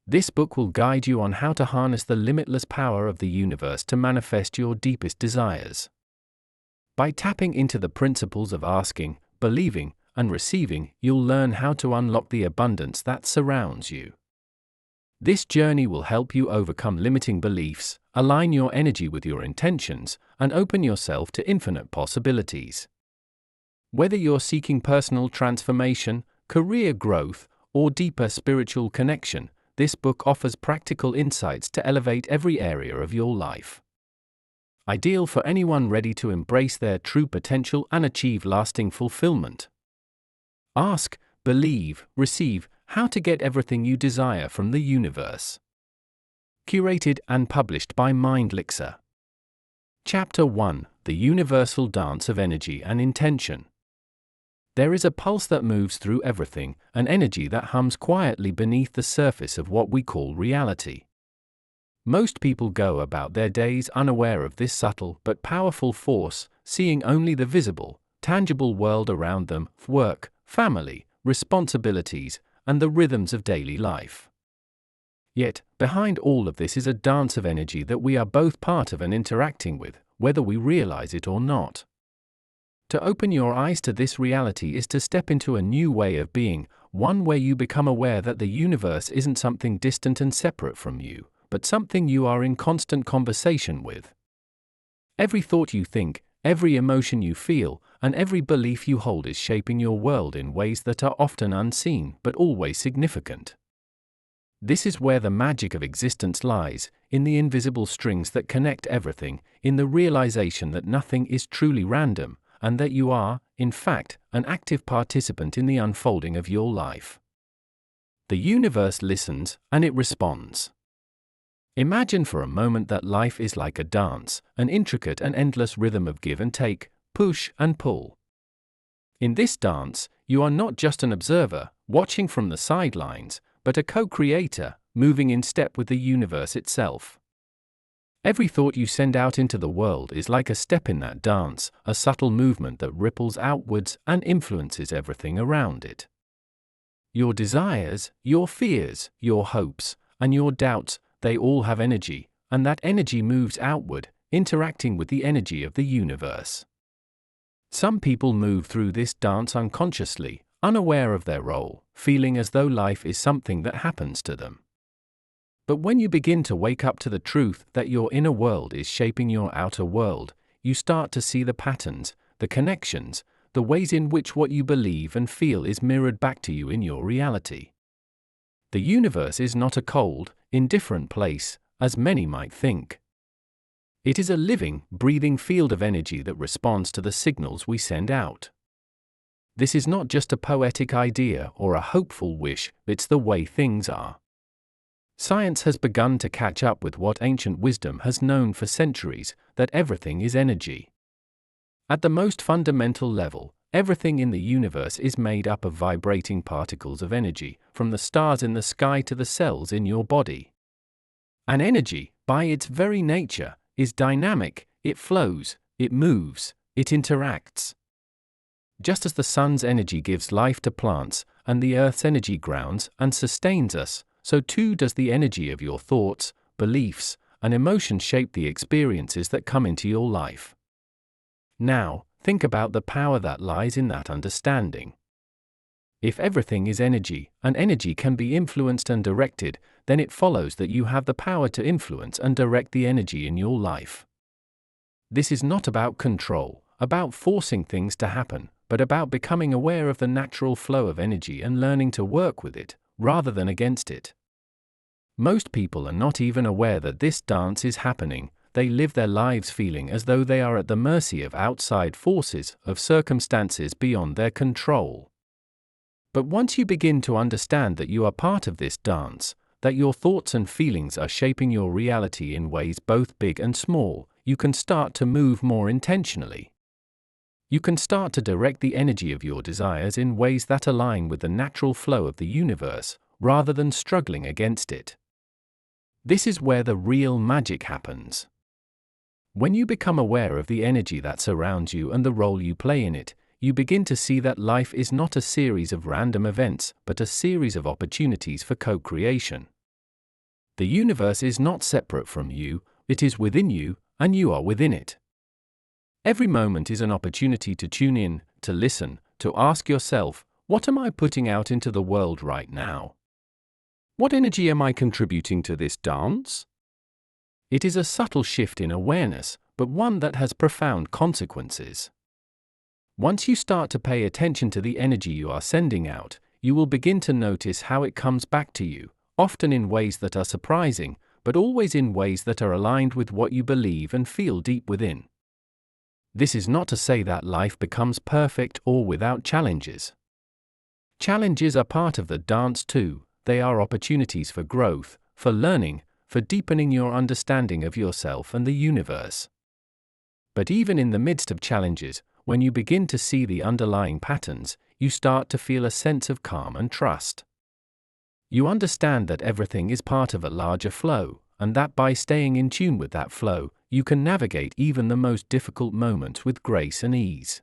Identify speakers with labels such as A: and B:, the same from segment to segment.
A: This book will guide you on how to harness the limitless power of the universe to manifest your deepest desires. By tapping into the principles of asking, believing, and receiving, you'll learn how to unlock the abundance that surrounds you. This journey will help you overcome limiting beliefs, align your energy with your intentions, and open yourself to infinite possibilities. Whether you're seeking personal transformation, career growth, or deeper spiritual connection, this book offers practical insights to elevate every area of your life. Ideal for anyone ready to embrace their true potential and achieve lasting fulfillment. Ask, believe, receive, how to get everything you desire from the universe. Curated and published by MindLixer. Chapter 1: The Universal Dance of Energy and Intention. There is a pulse that moves through everything, an energy that hums quietly beneath the surface of what we call reality. Most people go about their days unaware of this subtle but powerful force, seeing only the visible, tangible world around them: work, family, responsibilities, and the rhythms of daily life. Yet, behind all of this is a dance of energy that we are both part of and interacting with, whether we realize it or not. To open your eyes to this reality is to step into a new way of being, one where you become aware that the universe isn't something distant and separate from you, but something you are in constant conversation with. Every thought you think, every emotion you feel, and every belief you hold is shaping your world in ways that are often unseen but always significant. This is where the magic of existence lies, in the invisible strings that connect everything, in the realization that nothing is truly random, and that you are, in fact, an active participant in the unfolding of your life. The universe listens, and it responds. Imagine for a moment that life is like a dance, an intricate and endless rhythm of give and take, push and pull. In this dance, you are not just an observer, watching from the sidelines, but a co-creator, moving in step with the universe itself. Every thought you send out into the world is like a step in that dance, a subtle movement that ripples outwards and influences everything around it. Your desires, your fears, your hopes, and your doubts, they all have energy, and that energy moves outward, interacting with the energy of the universe. Some people move through this dance unconsciously, unaware of their role, feeling as though life is something that happens to them. But when you begin to wake up to the truth that your inner world is shaping your outer world, you start to see the patterns, the connections, the ways in which what you believe and feel is mirrored back to you in your reality. The universe is not a cold, indifferent place, as many might think. It is a living, breathing field of energy that responds to the signals we send out. This is not just a poetic idea or a hopeful wish, it's the way things are. Science has begun to catch up with what ancient wisdom has known for centuries, that everything is energy. At the most fundamental level, everything in the universe is made up of vibrating particles of energy, from the stars in the sky to the cells in your body. And energy, by its very nature, is dynamic, it flows, it moves, it interacts. Just as the sun's energy gives life to plants, and the earth's energy grounds and sustains us, so too does the energy of your thoughts, beliefs, and emotions shape the experiences that come into your life. Now, think about the power that lies in that understanding. If everything is energy, and energy can be influenced and directed, then it follows that you have the power to influence and direct the energy in your life. This is not about control, about forcing things to happen, but about becoming aware of the natural flow of energy and learning to work with it, rather than against it. Most people are not even aware that this dance is happening. They live their lives feeling as though they are at the mercy of outside forces, of circumstances beyond their control. But once you begin to understand that you are part of this dance, that your thoughts and feelings are shaping your reality in ways both big and small, you can start to move more intentionally. You can start to direct the energy of your desires in ways that align with the natural flow of the universe, rather than struggling against it. This is where the real magic happens. When you become aware of the energy that surrounds you and the role you play in it, you begin to see that life is not a series of random events, but a series of opportunities for co-creation. The universe is not separate from you, it is within you, and you are within it. Every moment is an opportunity to tune in, to listen, to ask yourself, what am I putting out into the world right now? What energy am I contributing to this dance? It is a subtle shift in awareness, but one that has profound consequences. Once you start to pay attention to the energy you are sending out, you will begin to notice how it comes back to you, often in ways that are surprising, but always in ways that are aligned with what you believe and feel deep within. This is not to say that life becomes perfect or without challenges. Challenges are part of the dance too. They are opportunities for growth, for learning, for deepening your understanding of yourself and the universe. But even in the midst of challenges, when you begin to see the underlying patterns, you start to feel a sense of calm and trust. You understand that everything is part of a larger flow, and that by staying in tune with that flow, you can navigate even the most difficult moments with grace and ease.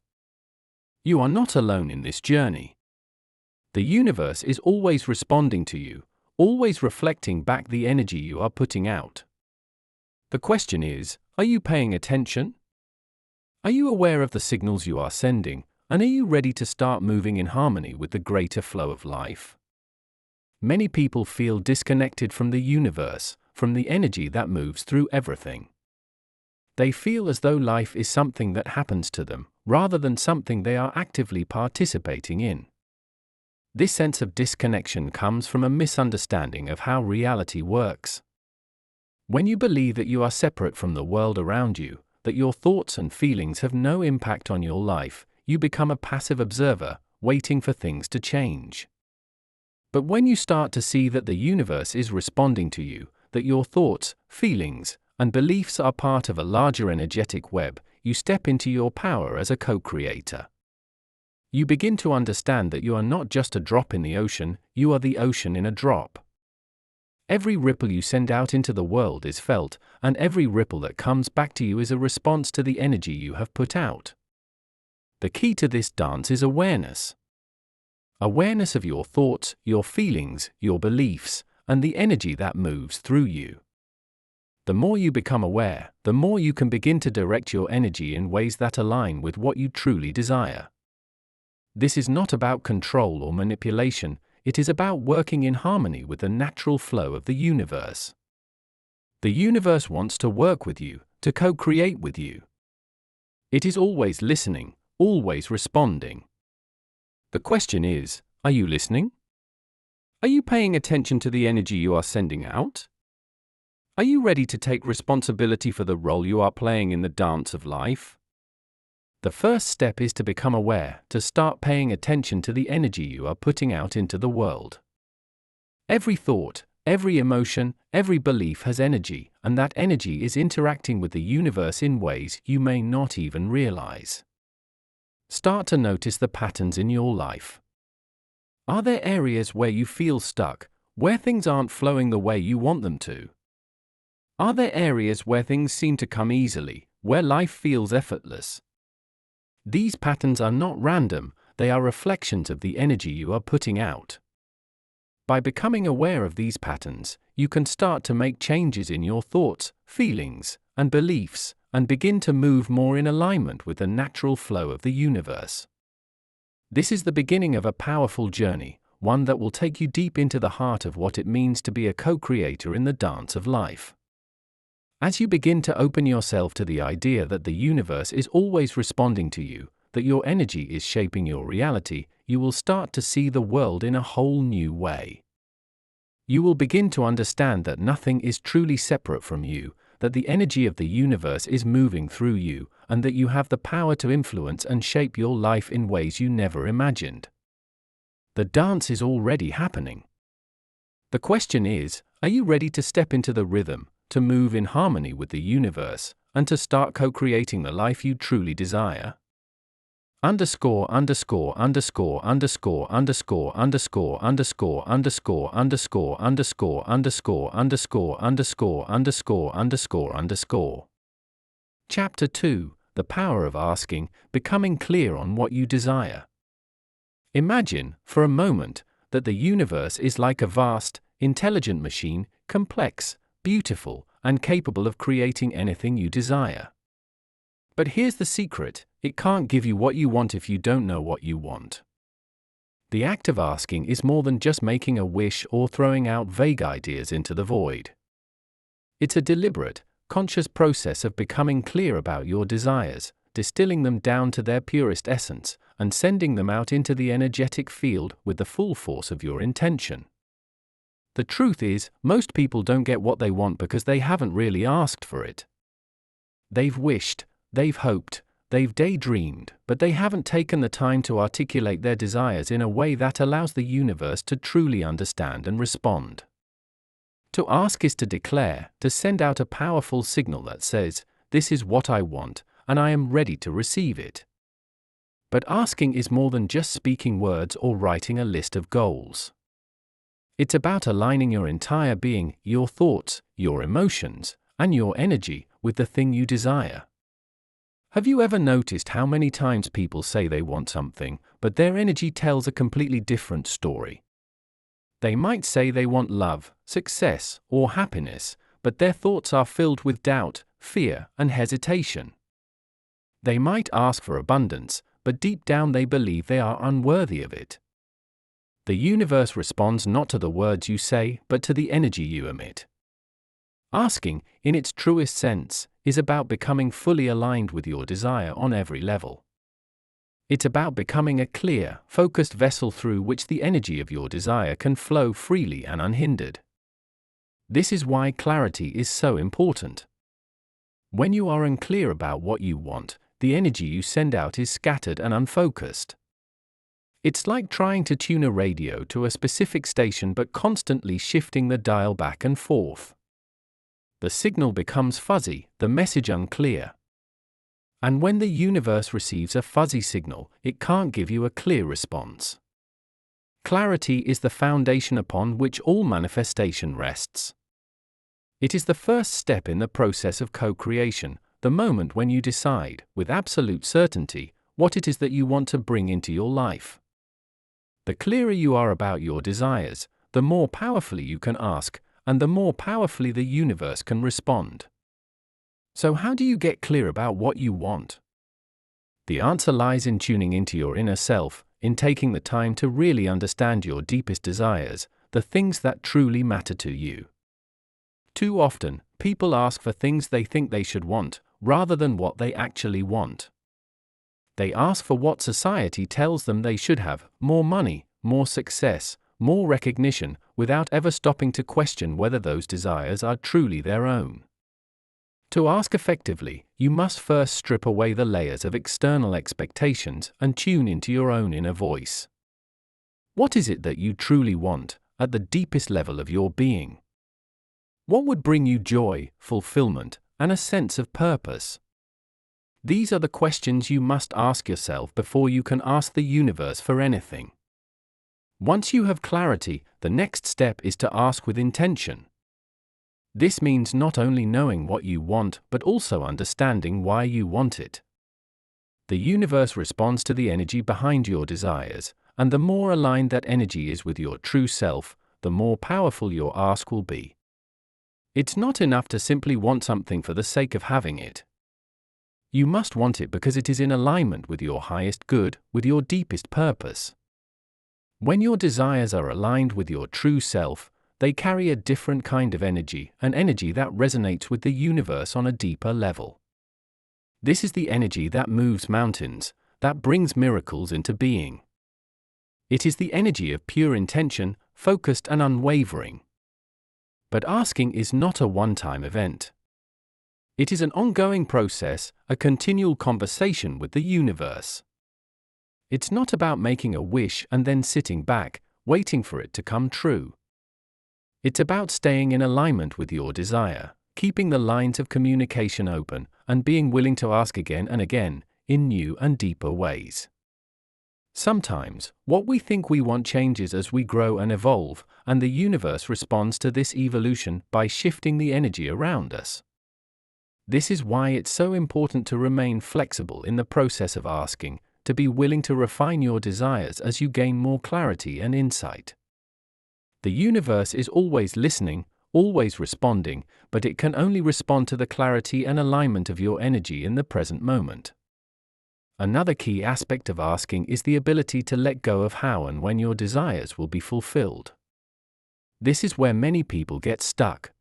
A: You are not alone in this journey. The universe is always responding to you, always reflecting back the energy you are putting out. The question is, are you paying attention? Are you aware of the signals you are sending, and are you ready to start moving in harmony with the greater flow of life? Many people feel disconnected from the universe, from the energy that moves through everything. They feel as though life is something that happens to them, rather than something they are actively participating in. This sense of disconnection comes from a misunderstanding of how reality works. When you believe that you are separate from the world around you, that your thoughts and feelings have no impact on your life, you become a passive observer, waiting for things to change. But when you start to see that the universe is responding to you, that your thoughts, feelings, and beliefs are part of a larger energetic web, you step into your power as a co-creator. You begin to understand that you are not just a drop in the ocean, you are the ocean in a drop. Every ripple you send out into the world is felt, and every ripple that comes back to you is a response to the energy you have put out. The key to this dance is awareness. Awareness of your thoughts, your feelings, your beliefs, and the energy that moves through you. The more you become aware, the more you can begin to direct your energy in ways that align with what you truly desire. This is not about control or manipulation, it is about working in harmony with the natural flow of the universe. The universe wants to work with you, to co-create with you. It is always listening, always responding. The question is, are you listening? Are you paying attention to the energy you are sending out? Are you ready to take responsibility for the role you are playing in the dance of life? The first step is to become aware, to start paying attention to the energy you are putting out into the world. Every thought, every emotion, every belief has energy, and that energy is interacting with the universe in ways you may not even realize. Start to notice the patterns in your life. Are there areas where you feel stuck, where things aren't flowing the way you want them to? Are there areas where things seem to come easily, where life feels effortless? These patterns are not random, they are reflections of the energy you are putting out. By becoming aware of these patterns, you can start to make changes in your thoughts, feelings, and beliefs, and begin to move more in alignment with the natural flow of the universe. This is the beginning of a powerful journey, one that will take you deep into the heart of what it means to be a co-creator in the dance of life. As you begin to open yourself to the idea that the universe is always responding to you, that your energy is shaping your reality, you will start to see the world in a whole new way. You will begin to understand that nothing is truly separate from you, that the energy of the universe is moving through you, and that you have the power to influence and shape your life in ways you never imagined. The dance is already happening. The question is, are you ready to step into the rhythm, to move in harmony with the universe, and to start co-creating the life you truly desire? Underscore underscore underscore underscore underscore underscore underscore underscore underscore underscore underscore underscore underscore underscore underscore underscore. Chapter 2: The Power of Asking, Becoming Clear on What You Desire. Imagine, for a moment, that the universe is like a vast, intelligent machine, complex, beautiful, and capable of creating anything you desire. But here's the secret: it can't give you what you want if you don't know what you want. The act of asking is more than just making a wish or throwing out vague ideas into the void. It's a deliberate, conscious process of becoming clear about your desires, distilling them down to their purest essence, and sending them out into the energetic field with the full force of your intention. The truth is, most people don't get what they want because they haven't really asked for it. They've wished, they've hoped, they've daydreamed, but they haven't taken the time to articulate their desires in a way that allows the universe to truly understand and respond. To ask is to declare, to send out a powerful signal that says, "This is what I want, and I am ready to receive it." But asking is more than just speaking words or writing a list of goals. It's about aligning your entire being, your thoughts, your emotions, and your energy with the thing you desire. Have you ever noticed how many times people say they want something, but their energy tells a completely different story? They might say they want love, success, or happiness, but their thoughts are filled with doubt, fear, and hesitation. They might ask for abundance, but deep down they believe they are unworthy of it. The universe responds not to the words you say, but to the energy you emit. Asking, in its truest sense, is about becoming fully aligned with your desire on every level. It's about becoming a clear, focused vessel through which the energy of your desire can flow freely and unhindered. This is why clarity is so important. When you are unclear about what you want, the energy you send out is scattered and unfocused. It's like trying to tune a radio to a specific station but constantly shifting the dial back and forth. The signal becomes fuzzy, the message unclear. And when the universe receives a fuzzy signal, it can't give you a clear response. Clarity is the foundation upon which all manifestation rests. It is the first step in the process of co-creation, the moment when you decide, with absolute certainty, what it is that you want to bring into your life. The clearer you are about your desires, the more powerfully you can ask, and the more powerfully the universe can respond. So how do you get clear about what you want? The answer lies in tuning into your inner self, in taking the time to really understand your deepest desires, the things that truly matter to you. Too often, people ask for things they think they should want, rather than what they actually want. They ask for what society tells them they should have: more money, more success, more recognition, without ever stopping to question whether those desires are truly their own. To ask effectively, you must first strip away the layers of external expectations and tune into your own inner voice. What is it that you truly want, at the deepest level of your being? What would bring you joy, fulfillment, and a sense of purpose? These are the questions you must ask yourself before you can ask the universe for anything. Once you have clarity, the next step is to ask with intention. This means not only knowing what you want, but also understanding why you want it. The universe responds to the energy behind your desires, and the more aligned that energy is with your true self, the more powerful your ask will be. It's not enough to simply want something for the sake of having it. You must want it because it is in alignment with your highest good, with your deepest purpose. When your desires are aligned with your true self, they carry a different kind of energy, an energy that resonates with the universe on a deeper level. This is the energy that moves mountains, that brings miracles into being. It is the energy of pure intention, focused and unwavering. But asking is not a one-time event. It is an ongoing process, a continual conversation with the universe. It's not about making a wish and then sitting back, waiting for it to come true. It's about staying in alignment with your desire, keeping the lines of communication open, and being willing to ask again and again, in new and deeper ways. Sometimes, what we think we want changes as we grow and evolve, and the universe responds to this evolution by shifting the energy around us. This is why it's so important to remain flexible in the process of asking, to be willing to refine your desires as you gain more clarity and insight. The universe is always listening, always responding, but it can only respond to the clarity and alignment of your energy in the present moment. Another key aspect of asking is the ability to let go of how and when your desires will be fulfilled. This is where many people get stuck.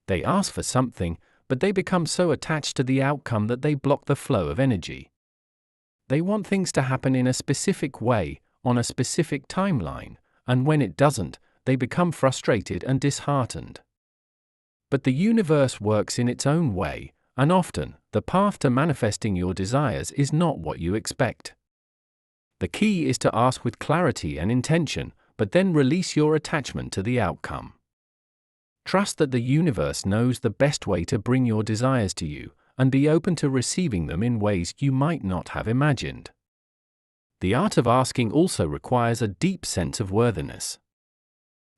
A: They ask for something, but they become so attached to the outcome that they block the flow of energy. They want things to happen in a specific way, on a specific timeline, and when it doesn't, they become frustrated and disheartened. But the universe works in its own way, and often, the path to manifesting your desires is not what you expect. The key is to ask with clarity and intention, but then release your attachment to the outcome. Trust that the universe knows the best way to bring your desires to you, and be open to receiving them in ways you might not have imagined. The art of asking also requires a deep sense of worthiness.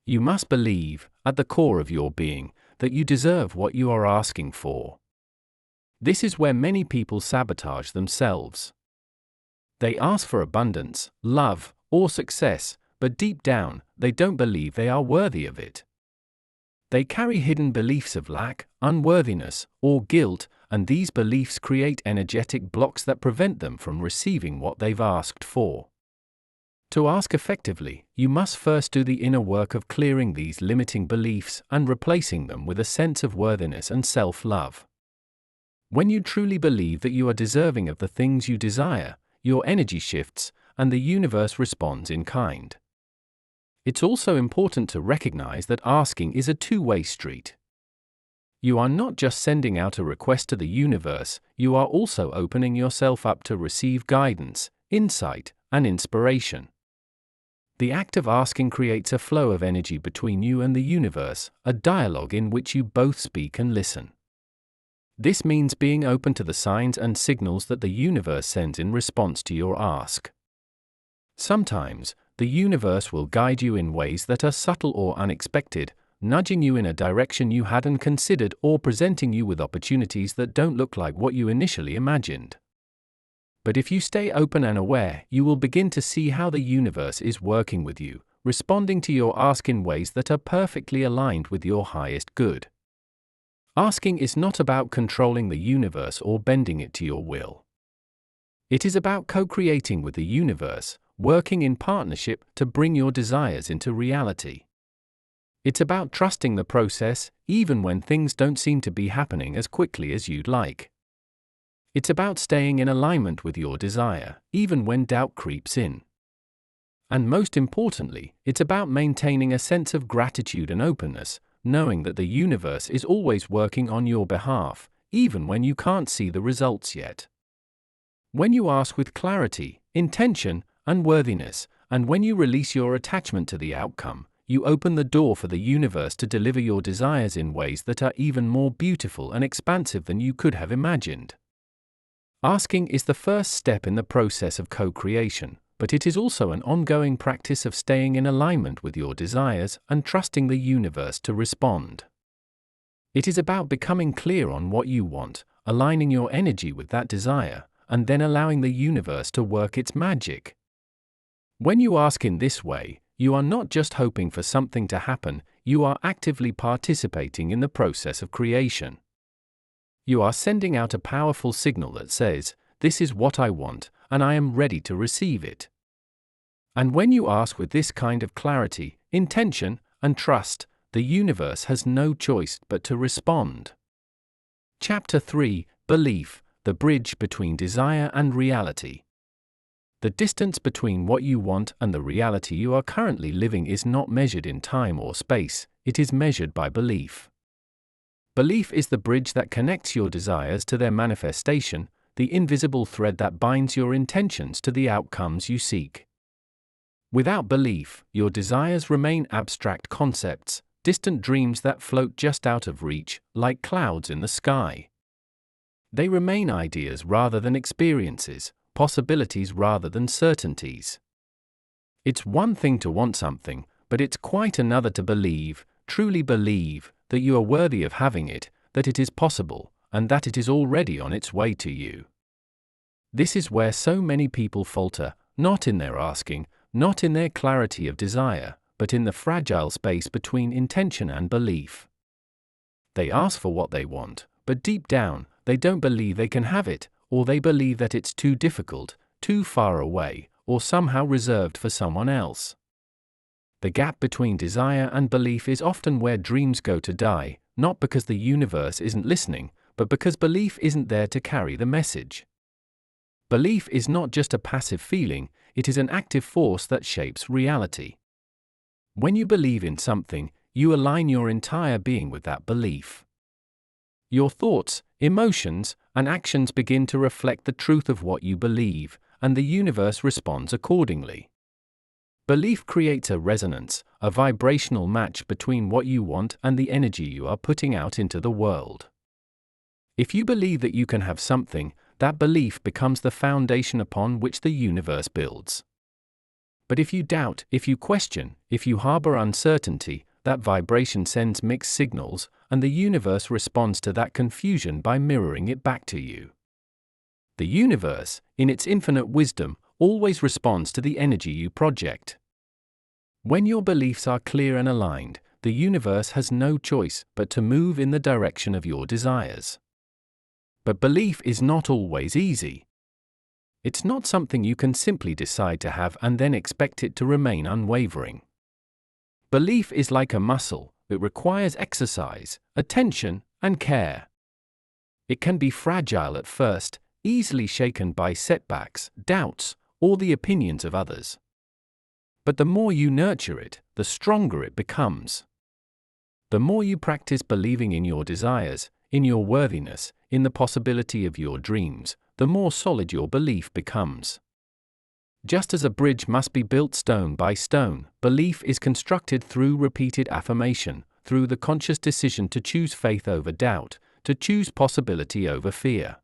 A: You must believe, at the core of your being, that you deserve what you are asking for. This is where many people sabotage themselves. They ask for abundance, love, or success, but deep down, they don't believe they are worthy of it. They carry hidden beliefs of lack, unworthiness, or guilt, and these beliefs create energetic blocks that prevent them from receiving what they've asked for. To ask effectively, you must first do the inner work of clearing these limiting beliefs and replacing them with a sense of worthiness and self-love. When you truly believe that you are deserving of the things you desire, your energy shifts, and the universe responds in kind. It's also important to recognize that asking is a two-way street. You are not just sending out a request to the universe, you are also opening yourself up to receive guidance, insight, and inspiration. The act of asking creates a flow of energy between you and the universe, a dialogue in which you both speak and listen. This means being open to the signs and signals that the universe sends in response to your ask. Sometimes, the universe will guide you in ways that are subtle or unexpected, nudging you in a direction you hadn't considered or presenting you with opportunities that don't look like what you initially imagined. But if you stay open and aware, you will begin to see how the universe is working with you, responding to your ask in ways that are perfectly aligned with your highest good. Asking is not about controlling the universe or bending it to your will. It is about co-creating with the universe, working in partnership to bring your desires into reality. It's about trusting the process, even when things don't seem to be happening as quickly as you'd like. It's about staying in alignment with your desire, even when doubt creeps in. And most importantly, it's about maintaining a sense of gratitude and openness, knowing that the universe is always working on your behalf, even when you can't see the results yet. When you ask with clarity, intention, and worthiness, and when you release your attachment to the outcome, you open the door for the universe to deliver your desires in ways that are even more beautiful and expansive than you could have imagined. Asking is the first step in the process of co-creation, but it is also an ongoing practice of staying in alignment with your desires and trusting the universe to respond. It is about becoming clear on what you want, aligning your energy with that desire, and then allowing the universe to work its magic. When you ask in this way, you are not just hoping for something to happen, you are actively participating in the process of creation. You are sending out a powerful signal that says, "This is what I want, and I am ready to receive it." And when you ask with this kind of clarity, intention, and trust, the universe has no choice but to respond. Chapter 3: Belief, the bridge between desire and reality. The distance between what you want and the reality you are currently living is not measured in time or space, it is measured by belief. Belief is the bridge that connects your desires to their manifestation, the invisible thread that binds your intentions to the outcomes you seek. Without belief, your desires remain abstract concepts, distant dreams that float just out of reach, like clouds in the sky. They remain ideas rather than experiences, possibilities rather than certainties. It's one thing to want something, but it's quite another to believe, truly believe, that you are worthy of having it, that it is possible, and that it is already on its way to you. This is where so many people falter, not in their asking, not in their clarity of desire, but in the fragile space between intention and belief. They ask for what they want, but deep down, they don't believe they can have it, or they believe that it's too difficult, too far away, or somehow reserved for someone else. The gap between desire and belief is often where dreams go to die, not because the universe isn't listening, but because belief isn't there to carry the message. Belief is not just a passive feeling, it is an active force that shapes reality. When you believe in something, you align your entire being with that belief. Your thoughts, emotions, and actions begin to reflect the truth of what you believe, and the universe responds accordingly. Belief creates a resonance, a vibrational match between what you want and the energy you are putting out into the world. If you believe that you can have something, that belief becomes the foundation upon which the universe builds. But if you doubt, if you question, if you harbor uncertainty, that vibration sends mixed signals, and the universe responds to that confusion by mirroring it back to you. The universe, in its infinite wisdom, always responds to the energy you project. When your beliefs are clear and aligned, the universe has no choice but to move in the direction of your desires. But belief is not always easy. It's not something you can simply decide to have and then expect it to remain unwavering. Belief is like a muscle, it requires exercise, attention, and care. It can be fragile at first, easily shaken by setbacks, doubts, or the opinions of others. But the more you nurture it, the stronger it becomes. The more you practice believing in your desires, in your worthiness, in the possibility of your dreams, the more solid your belief becomes. Just as a bridge must be built stone by stone, belief is constructed through repeated affirmation, through the conscious decision to choose faith over doubt, to choose possibility over fear.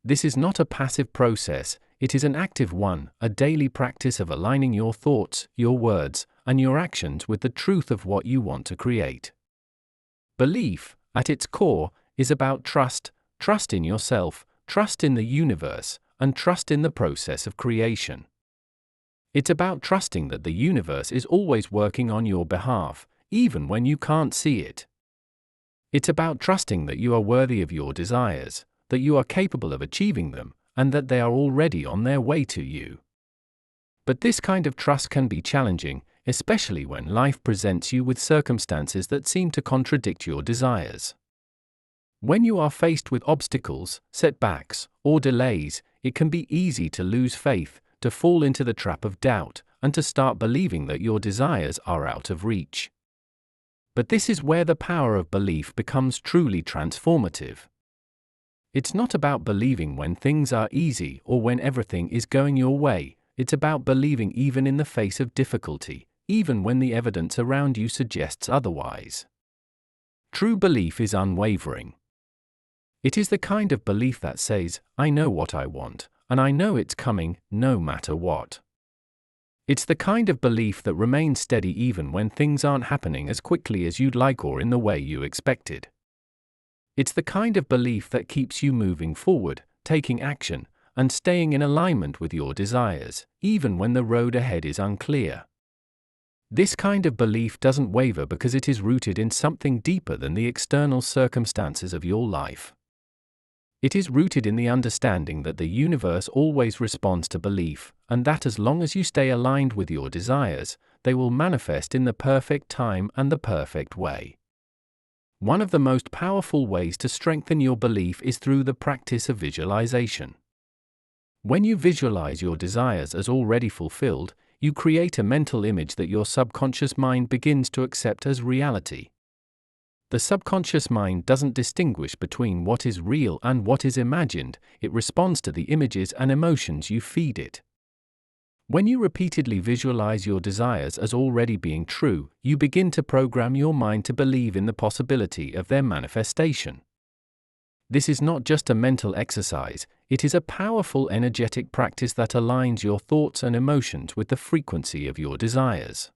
A: This is not a passive process, it is an active one, a daily practice of aligning your thoughts, your words, and your actions with the truth of what you want to create. Belief, at its core, is about trust, trust in yourself, trust in the universe, and trust in the process of creation. It's about trusting that the universe is always working on your behalf, even when you can't see it. It's about trusting that you are worthy of your desires, that you are capable of achieving them, and that they are already on their way to you. But this kind of trust can be challenging, especially when life presents you with circumstances that seem to contradict your desires. When you are faced with obstacles, setbacks, or delays, it can be easy to lose faith, to fall into the trap of doubt, and to start believing that your desires are out of reach. But this is where the power of belief becomes truly transformative. It's not about believing when things are easy or when everything is going your way, it's about believing even in the face of difficulty, even when the evidence around you suggests otherwise. True belief is unwavering. It is the kind of belief that says, I know what I want, and I know it's coming, no matter what. It's the kind of belief that remains steady even when things aren't happening as quickly as you'd like or in the way you expected. It's the kind of belief that keeps you moving forward, taking action, and staying in alignment with your desires, even when the road ahead is unclear. This kind of belief doesn't waver because it is rooted in something deeper than the external circumstances of your life. It is rooted in the understanding that the universe always responds to belief, and that as long as you stay aligned with your desires, they will manifest in the perfect time and the perfect way. One of the most powerful ways to strengthen your belief is through the practice of visualization. When you visualize your desires as already fulfilled, you create a mental image that your subconscious mind begins to accept as reality. The subconscious mind doesn't distinguish between what is real and what is imagined, it responds to the images and emotions you feed it. When you repeatedly visualize your desires as already being true, you begin to program your mind to believe in the possibility of their manifestation. This is not just a mental exercise, it is a powerful energetic practice that aligns your thoughts and emotions with the frequency of your desires.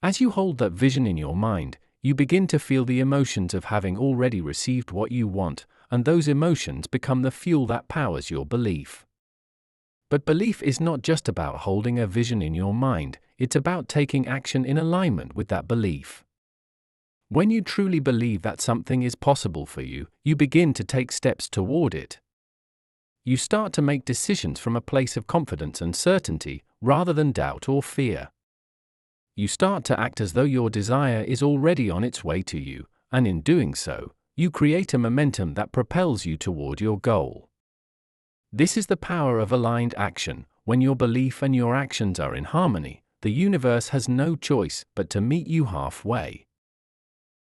A: As you hold that vision in your mind, you begin to feel the emotions of having already received what you want, and those emotions become the fuel that powers your belief. But belief is not just about holding a vision in your mind, it's about taking action in alignment with that belief. When you truly believe that something is possible for you, you begin to take steps toward it. You start to make decisions from a place of confidence and certainty, rather than doubt or fear. You start to act as though your desire is already on its way to you, and in doing so, you create a momentum that propels you toward your goal. This is the power of aligned action. When your belief and your actions are in harmony, the universe has no choice but to meet you halfway.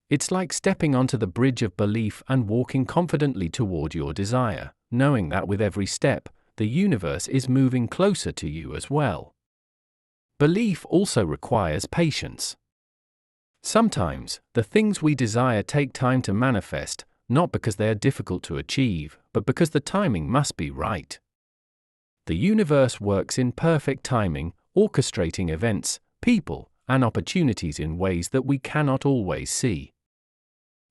A: It's like stepping onto the bridge of belief and walking confidently toward your desire, knowing that with every step, the universe is moving closer to you as well. Belief also requires patience. Sometimes, the things we desire take time to manifest, not because they are difficult to achieve, but because the timing must be right. The universe works in perfect timing, orchestrating events, people, and opportunities in ways that we cannot always see.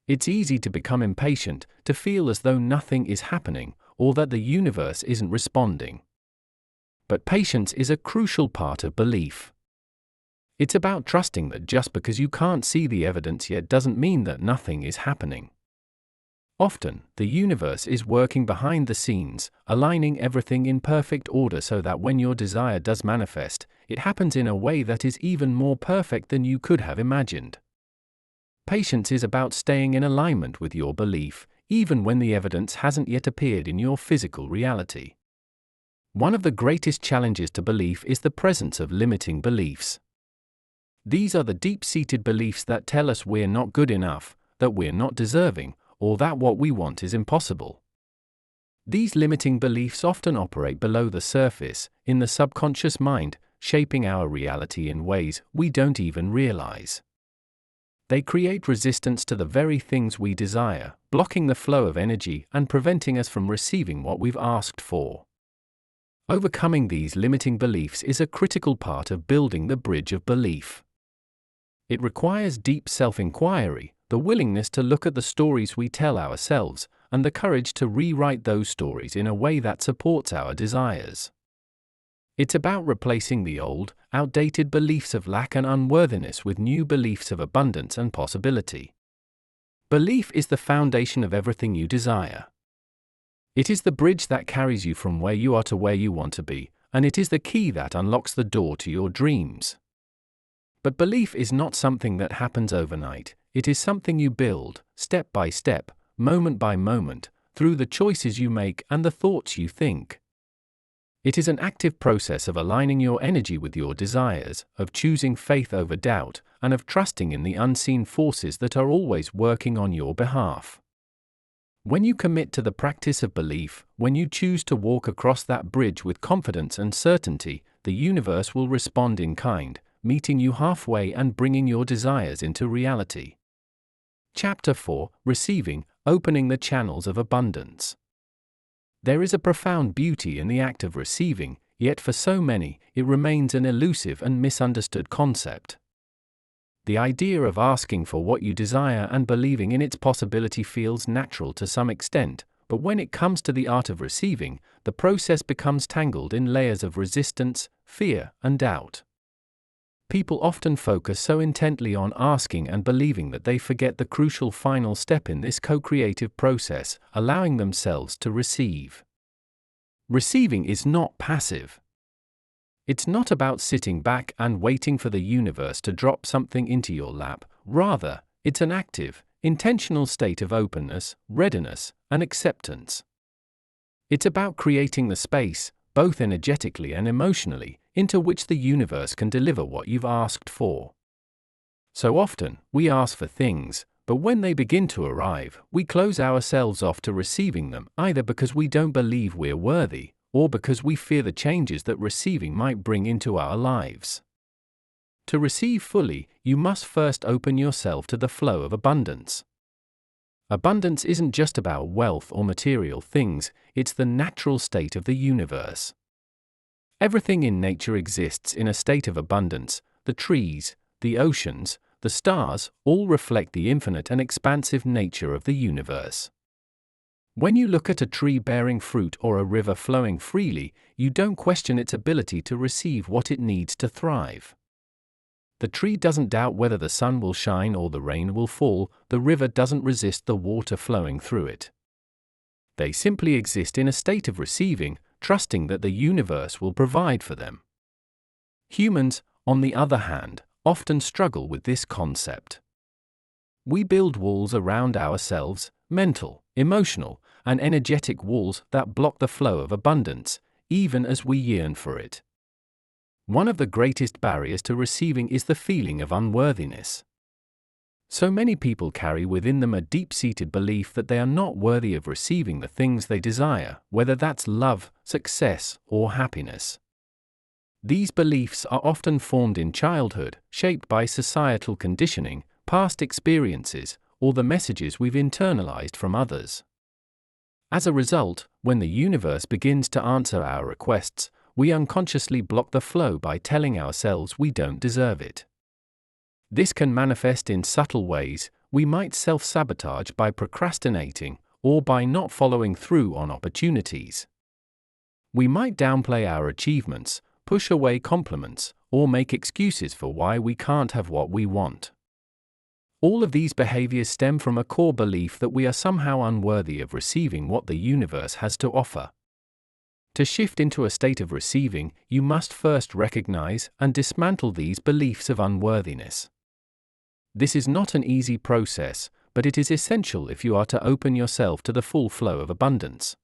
A: It's easy to become impatient, to feel as though nothing is happening, or that the universe isn't responding. But patience is a crucial part of belief. It's about trusting that just because you can't see the evidence yet doesn't mean that nothing is happening. Often, the universe is working behind the scenes, aligning everything in perfect order so that when your desire does manifest, it happens in a way that is even more perfect than you could have imagined. Patience is about staying in alignment with your belief, even when the evidence hasn't yet appeared in your physical reality. One of the greatest challenges to belief is the presence of limiting beliefs. These are the deep-seated beliefs that tell us we're not good enough, that we're not deserving, or that what we want is impossible. These limiting beliefs often operate below the surface, in the subconscious mind, shaping our reality in ways we don't even realize. They create resistance to the very things we desire, blocking the flow of energy and preventing us from receiving what we've asked for. Overcoming these limiting beliefs is a critical part of building the bridge of belief. It requires deep self-inquiry, the willingness to look at the stories we tell ourselves, and the courage to rewrite those stories in a way that supports our desires. It's about replacing the old, outdated beliefs of lack and unworthiness with new beliefs of abundance and possibility. Belief is the foundation of everything you desire. It is the bridge that carries you from where you are to where you want to be, and it is the key that unlocks the door to your dreams. But belief is not something that happens overnight. It is something you build, step by step, moment by moment, through the choices you make and the thoughts you think. It is an active process of aligning your energy with your desires, of choosing faith over doubt, and of trusting in the unseen forces that are always working on your behalf. When you commit to the practice of belief, when you choose to walk across that bridge with confidence and certainty, the universe will respond in kind, meeting you halfway and bringing your desires into reality. Chapter 4: Receiving, Opening the Channels of Abundance. There is a profound beauty in the act of receiving, yet for so many, it remains an elusive and misunderstood concept. The idea of asking for what you desire and believing in its possibility feels natural to some extent, but when it comes to the art of receiving, the process becomes tangled in layers of resistance, fear, and doubt. People often focus so intently on asking and believing that they forget the crucial final step in this co-creative process, allowing themselves to receive. Receiving is not passive. It's not about sitting back and waiting for the universe to drop something into your lap. Rather, it's an active, intentional state of openness, readiness, and acceptance. It's about creating the space, both energetically and emotionally, into which the universe can deliver what you've asked for. So often, we ask for things, but when they begin to arrive, we close ourselves off to receiving them, either because we don't believe we're worthy, or because we fear the changes that receiving might bring into our lives. To receive fully, you must first open yourself to the flow of abundance. Abundance isn't just about wealth or material things, it's the natural state of the universe. Everything in nature exists in a state of abundance. The trees, the oceans, the stars, all reflect the infinite and expansive nature of the universe. When you look at a tree bearing fruit or a river flowing freely, you don't question its ability to receive what it needs to thrive. The tree doesn't doubt whether the sun will shine or the rain will fall, the river doesn't resist the water flowing through it. They simply exist in a state of receiving, trusting that the universe will provide for them. Humans, on the other hand, often struggle with this concept. We build walls around ourselves, mental, emotional, and energetic walls that block the flow of abundance, even as we yearn for it. One of the greatest barriers to receiving is the feeling of unworthiness. So many people carry within them a deep-seated belief that they are not worthy of receiving the things they desire, whether that's love, success, or happiness. These beliefs are often formed in childhood, shaped by societal conditioning, past experiences, or the messages we've internalized from others. As a result, when the universe begins to answer our requests, we unconsciously block the flow by telling ourselves we don't deserve it. This can manifest in subtle ways. We might self-sabotage by procrastinating, or by not following through on opportunities. We might downplay our achievements, push away compliments, or make excuses for why we can't have what we want. All of these behaviors stem from a core belief that we are somehow unworthy of receiving what the universe has to offer. To shift into a state of receiving, you must first recognize and dismantle these beliefs of unworthiness. This is not an easy process, but it is essential if you are to open yourself to the full flow of abundance.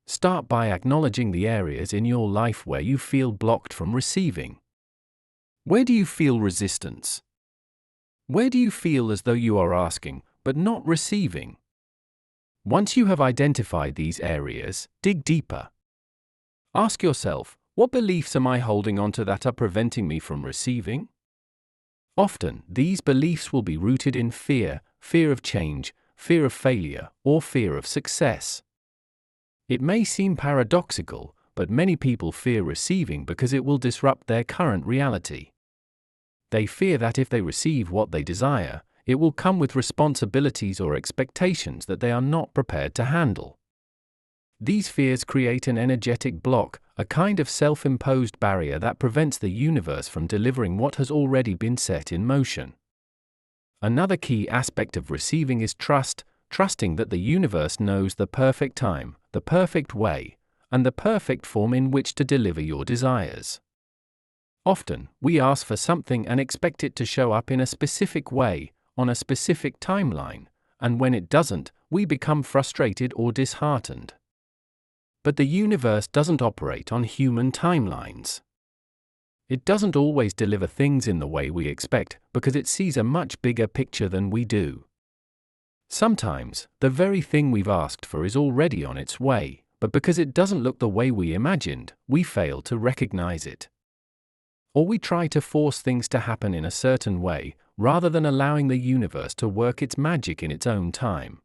A: Start by acknowledging the areas in your life where you feel blocked from receiving. Where do you feel resistance? Where do you feel as though you are asking, but not receiving? Once you have identified these areas, dig deeper. Ask yourself, what beliefs am I holding onto that are preventing me from receiving? Often, these beliefs will be rooted in fear, fear of change, fear of failure, or fear of success. It may seem paradoxical, but many people fear receiving because it will disrupt their current reality. They fear that if they receive what they desire, it will come with responsibilities or expectations that they are not prepared to handle. These fears create an energetic block, a kind of self-imposed barrier that prevents the universe from delivering what has already been set in motion. Another key aspect of receiving is trust, trusting that the universe knows the perfect time, the perfect way, and the perfect form in which to deliver your desires. Often, we ask for something and expect it to show up in a specific way, on a specific timeline, and when it doesn't, we become frustrated or disheartened. But the universe doesn't operate on human timelines. It doesn't always deliver things in the way we expect because it sees a much bigger picture than we do. Sometimes, the very thing we've asked for is already on its way, but because it doesn't look the way we imagined, we fail to recognize it. Or we try to force things to happen in a certain way, rather than allowing the universe to work its magic in its own time.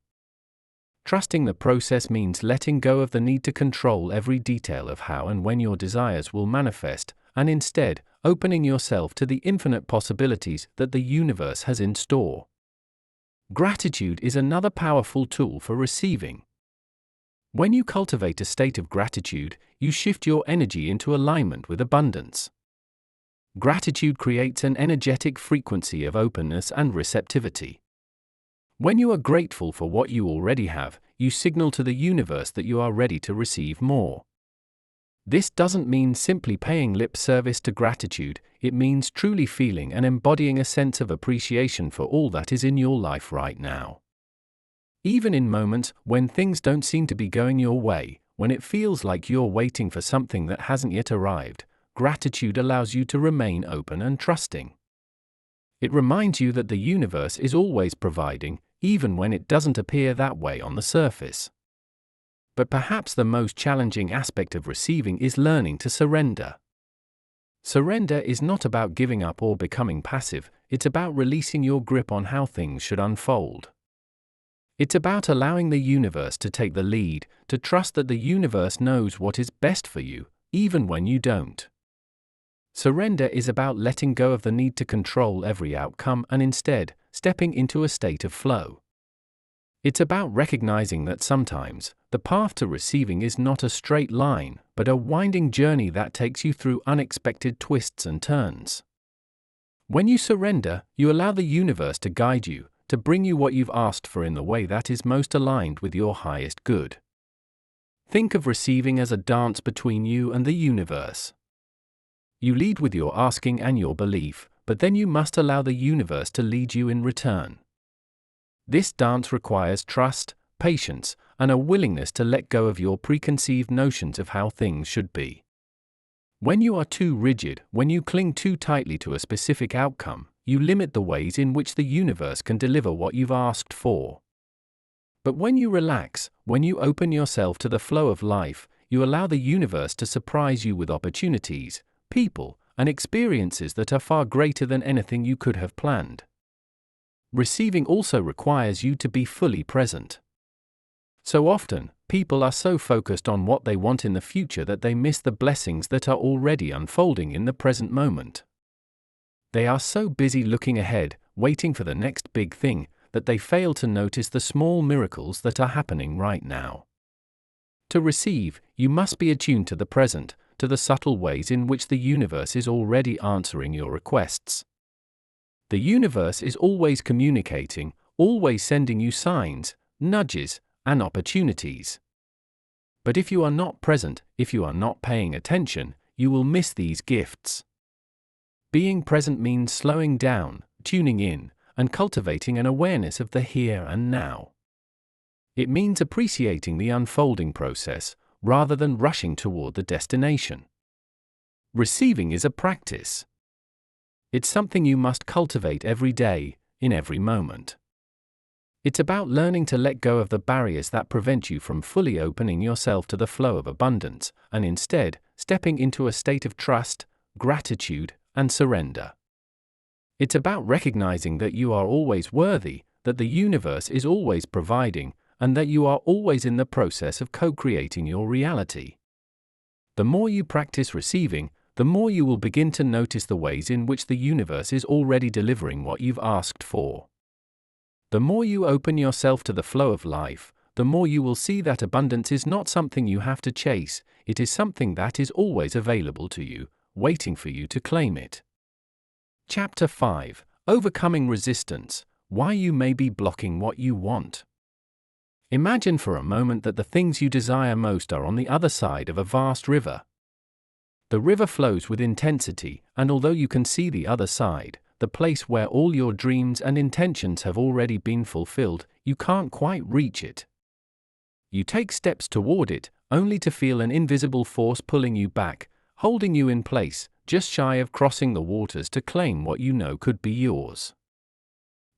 A: Trusting the process means letting go of the need to control every detail of how and when your desires will manifest, and instead, opening yourself to the infinite possibilities that the universe has in store. Gratitude is another powerful tool for receiving. When you cultivate a state of gratitude, you shift your energy into alignment with abundance. Gratitude creates an energetic frequency of openness and receptivity. When you are grateful for what you already have, you signal to the universe that you are ready to receive more. This doesn't mean simply paying lip service to gratitude, it means truly feeling and embodying a sense of appreciation for all that is in your life right now. Even in moments when things don't seem to be going your way, when it feels like you're waiting for something that hasn't yet arrived, gratitude allows you to remain open and trusting. It reminds you that the universe is always providing, even when it doesn't appear that way on the surface. But perhaps the most challenging aspect of receiving is learning to surrender. Surrender is not about giving up or becoming passive, it's about releasing your grip on how things should unfold. It's about allowing the universe to take the lead, to trust that the universe knows what is best for you, even when you don't. Surrender is about letting go of the need to control every outcome and instead, stepping into a state of flow. It's about recognizing that sometimes, the path to receiving is not a straight line, but a winding journey that takes you through unexpected twists and turns. When you surrender, you allow the universe to guide you, to bring you what you've asked for in the way that is most aligned with your highest good. Think of receiving as a dance between you and the universe. You lead with your asking and your belief, but then you must allow the universe to lead you in return. This dance requires trust, patience, and a willingness to let go of your preconceived notions of how things should be. When you are too rigid, when you cling too tightly to a specific outcome, you limit the ways in which the universe can deliver what you've asked for. But when you relax, when you open yourself to the flow of life, you allow the universe to surprise you with opportunities, people, and experiences that are far greater than anything you could have planned. Receiving also requires you to be fully present. So often, people are so focused on what they want in the future that they miss the blessings that are already unfolding in the present moment. They are so busy looking ahead, waiting for the next big thing, that they fail to notice the small miracles that are happening right now. To receive, you must be attuned to the present, to the subtle ways in which the universe is already answering your requests. The universe is always communicating, always sending you signs, nudges, and opportunities. But if you are not present, if you are not paying attention, you will miss these gifts. Being present means slowing down, tuning in, and cultivating an awareness of the here and now. It means appreciating the unfolding process, rather than rushing toward the destination. Receiving is a practice. It's something you must cultivate every day, in every moment. It's about learning to let go of the barriers that prevent you from fully opening yourself to the flow of abundance, and instead, stepping into a state of trust, gratitude, and surrender. It's about recognizing that you are always worthy, that the universe is always providing, and that you are always in the process of co-creating your reality. The more you practice receiving, the more you will begin to notice the ways in which the universe is already delivering what you've asked for. The more you open yourself to the flow of life, the more you will see that abundance is not something you have to chase, it is something that is always available to you, waiting for you to claim it. Chapter 5: Overcoming Resistance: Why You May Be Blocking What You Want. Imagine for a moment that the things you desire most are on the other side of a vast river. The river flows with intensity, and although you can see the other side, the place where all your dreams and intentions have already been fulfilled, you can't quite reach it. You take steps toward it, only to feel an invisible force pulling you back, holding you in place, just shy of crossing the waters to claim what you know could be yours.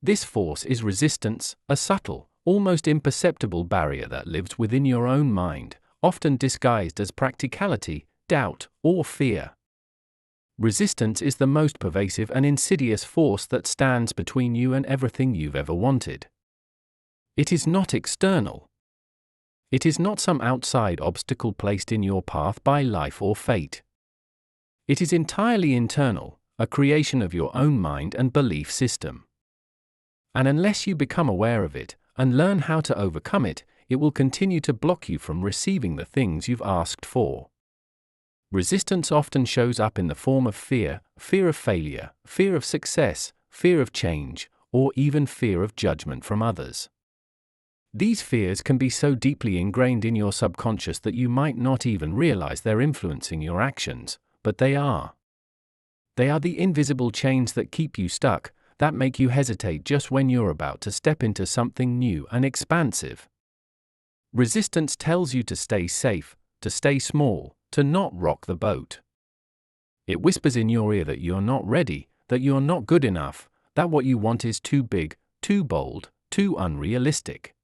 A: This force is resistance, a subtle, almost imperceptible barrier that lives within your own mind, often disguised as practicality, doubt, or fear. Resistance is the most pervasive and insidious force that stands between you and everything you've ever wanted. It is not external. It is not some outside obstacle placed in your path by life or fate. It is entirely internal, a creation of your own mind and belief system. And unless you become aware of it, and learn how to overcome it, it will continue to block you from receiving the things you've asked for. Resistance often shows up in the form of fear, fear of failure, fear of success, fear of change, or even fear of judgment from others. These fears can be so deeply ingrained in your subconscious that you might not even realize they're influencing your actions, but they are. They are the invisible chains that keep you stuck, that make you hesitate just when you're about to step into something new and expansive. Resistance tells you to stay safe, to stay small, to not rock the boat. It whispers in your ear that you're not ready, that you're not good enough, that what you want is too big, too bold, too unrealistic.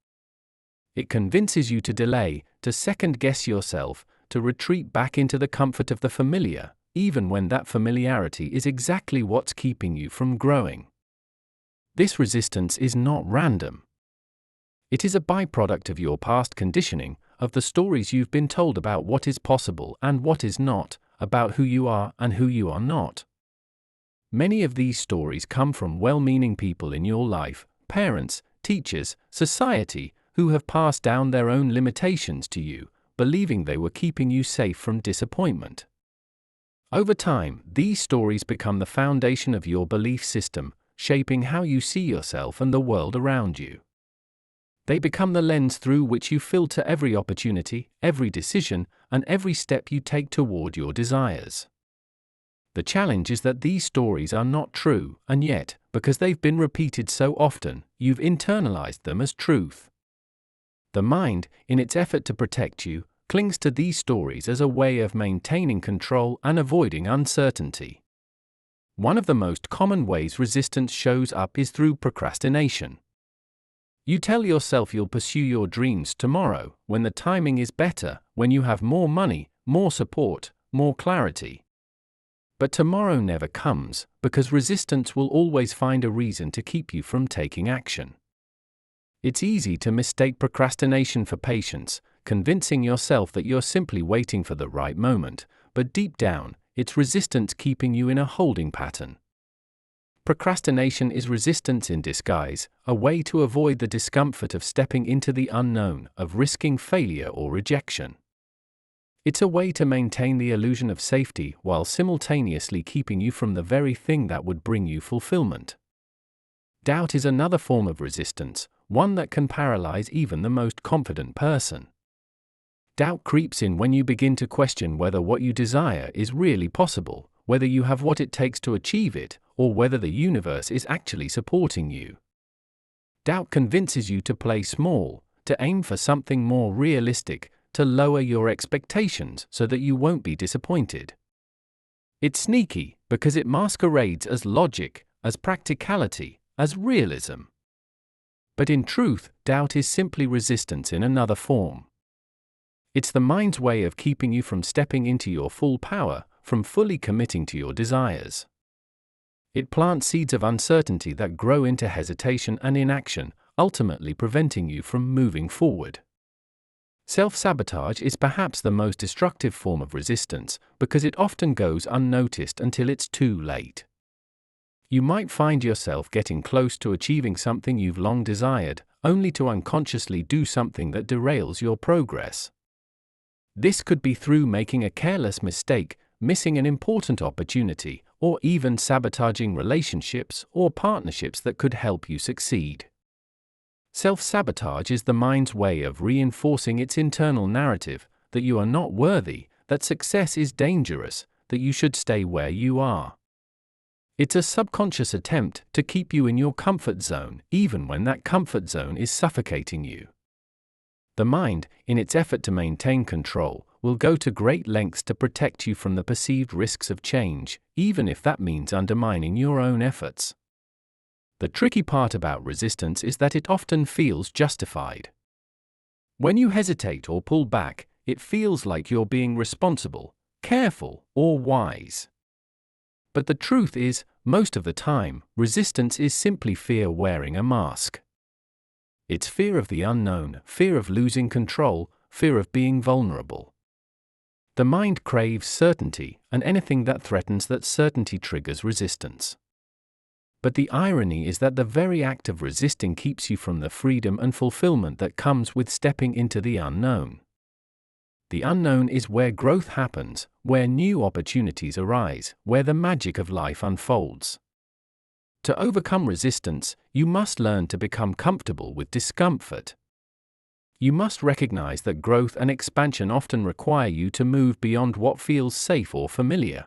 A: It convinces you to delay, to second-guess yourself, to retreat back into the comfort of the familiar, even when that familiarity is exactly what's keeping you from growing. This resistance is not random. It is a byproduct of your past conditioning, of the stories you've been told about what is possible and what is not, about who you are and who you are not. Many of these stories come from well-meaning people in your life, parents, teachers, society, who have passed down their own limitations to you, believing they were keeping you safe from disappointment. Over time, these stories become the foundation of your belief system, shaping how you see yourself and the world around you. They become the lens through which you filter every opportunity, every decision, and every step you take toward your desires. The challenge is that these stories are not true, and yet, because they've been repeated so often, you've internalized them as truth. The mind, in its effort to protect you, clings to these stories as a way of maintaining control and avoiding uncertainty. One of the most common ways resistance shows up is through procrastination. You tell yourself you'll pursue your dreams tomorrow, when the timing is better, when you have more money, more support, more clarity. But tomorrow never comes, because resistance will always find a reason to keep you from taking action. It's easy to mistake procrastination for patience, convincing yourself that you're simply waiting for the right moment, but deep down, it's resistance keeping you in a holding pattern. Procrastination is resistance in disguise, a way to avoid the discomfort of stepping into the unknown, of risking failure or rejection. It's a way to maintain the illusion of safety while simultaneously keeping you from the very thing that would bring you fulfillment. Doubt is another form of resistance, one that can paralyze even the most confident person. Doubt creeps in when you begin to question whether what you desire is really possible, whether you have what it takes to achieve it, or whether the universe is actually supporting you. Doubt convinces you to play small, to aim for something more realistic, to lower your expectations so that you won't be disappointed. It's sneaky because it masquerades as logic, as practicality, as realism. But in truth, doubt is simply resistance in another form. It's the mind's way of keeping you from stepping into your full power, from fully committing to your desires. It plants seeds of uncertainty that grow into hesitation and inaction, ultimately preventing you from moving forward. Self-sabotage is perhaps the most destructive form of resistance because it often goes unnoticed until it's too late. You might find yourself getting close to achieving something you've long desired, only to unconsciously do something that derails your progress. This could be through making a careless mistake, missing an important opportunity, or even sabotaging relationships or partnerships that could help you succeed. Self-sabotage is the mind's way of reinforcing its internal narrative that you are not worthy, that success is dangerous, that you should stay where you are. It's a subconscious attempt to keep you in your comfort zone, even when that comfort zone is suffocating you. The mind, in its effort to maintain control, will go to great lengths to protect you from the perceived risks of change, even if that means undermining your own efforts. The tricky part about resistance is that it often feels justified. When you hesitate or pull back, it feels like you're being responsible, careful, or wise. But the truth is, most of the time, resistance is simply fear wearing a mask. It's fear of the unknown, fear of losing control, fear of being vulnerable. The mind craves certainty, and anything that threatens that certainty triggers resistance. But the irony is that the very act of resisting keeps you from the freedom and fulfillment that comes with stepping into the unknown. The unknown is where growth happens, where new opportunities arise, where the magic of life unfolds. To overcome resistance, you must learn to become comfortable with discomfort. You must recognize that growth and expansion often require you to move beyond what feels safe or familiar.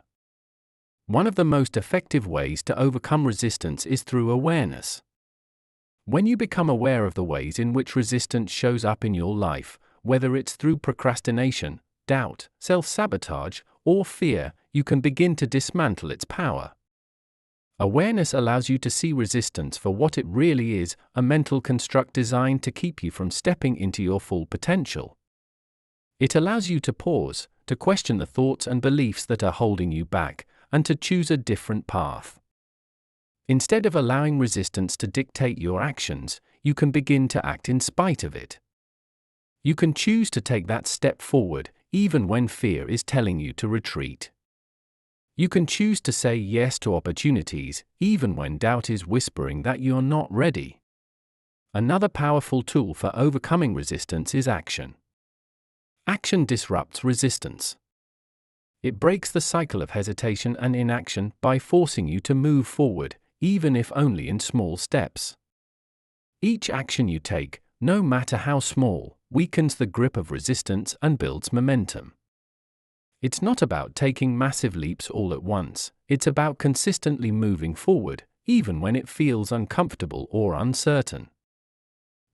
A: One of the most effective ways to overcome resistance is through awareness. When you become aware of the ways in which resistance shows up in your life, whether it's through procrastination, doubt, self-sabotage, or fear, you can begin to dismantle its power. Awareness allows you to see resistance for what it really is, a mental construct designed to keep you from stepping into your full potential. It allows you to pause, to question the thoughts and beliefs that are holding you back, and to choose a different path. Instead of allowing resistance to dictate your actions, you can begin to act in spite of it. You can choose to take that step forward, even when fear is telling you to retreat. You can choose to say yes to opportunities, even when doubt is whispering that you're not ready. Another powerful tool for overcoming resistance is action. Action disrupts resistance. It breaks the cycle of hesitation and inaction by forcing you to move forward, even if only in small steps. Each action you take, no matter how small, weakens the grip of resistance and builds momentum. It's not about taking massive leaps all at once, it's about consistently moving forward, even when it feels uncomfortable or uncertain.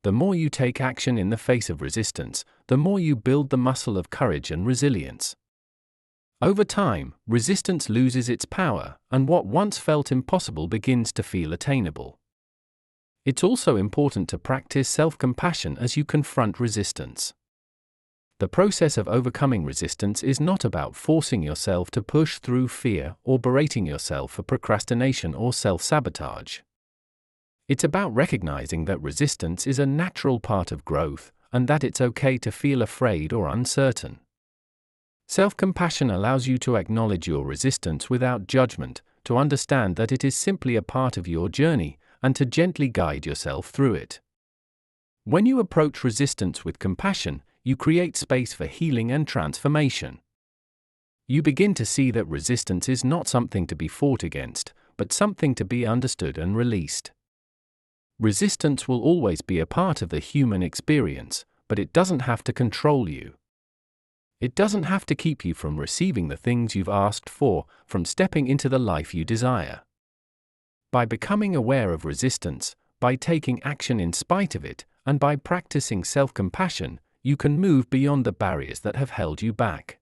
A: The more you take action in the face of resistance, the more you build the muscle of courage and resilience. Over time, resistance loses its power, and what once felt impossible begins to feel attainable. It's also important to practice self-compassion as you confront resistance. The process of overcoming resistance is not about forcing yourself to push through fear or berating yourself for procrastination or self-sabotage. It's about recognizing that resistance is a natural part of growth, and that it's okay to feel afraid or uncertain. Self-compassion allows you to acknowledge your resistance without judgment, to understand that it is simply a part of your journey, and to gently guide yourself through it. When you approach resistance with compassion, you create space for healing and transformation. You begin to see that resistance is not something to be fought against, but something to be understood and released. Resistance will always be a part of the human experience, but it doesn't have to control you. It doesn't have to keep you from receiving the things you've asked for, from stepping into the life you desire. By becoming aware of resistance, by taking action in spite of it, and by practicing self-compassion, you can move beyond the barriers that have held you back.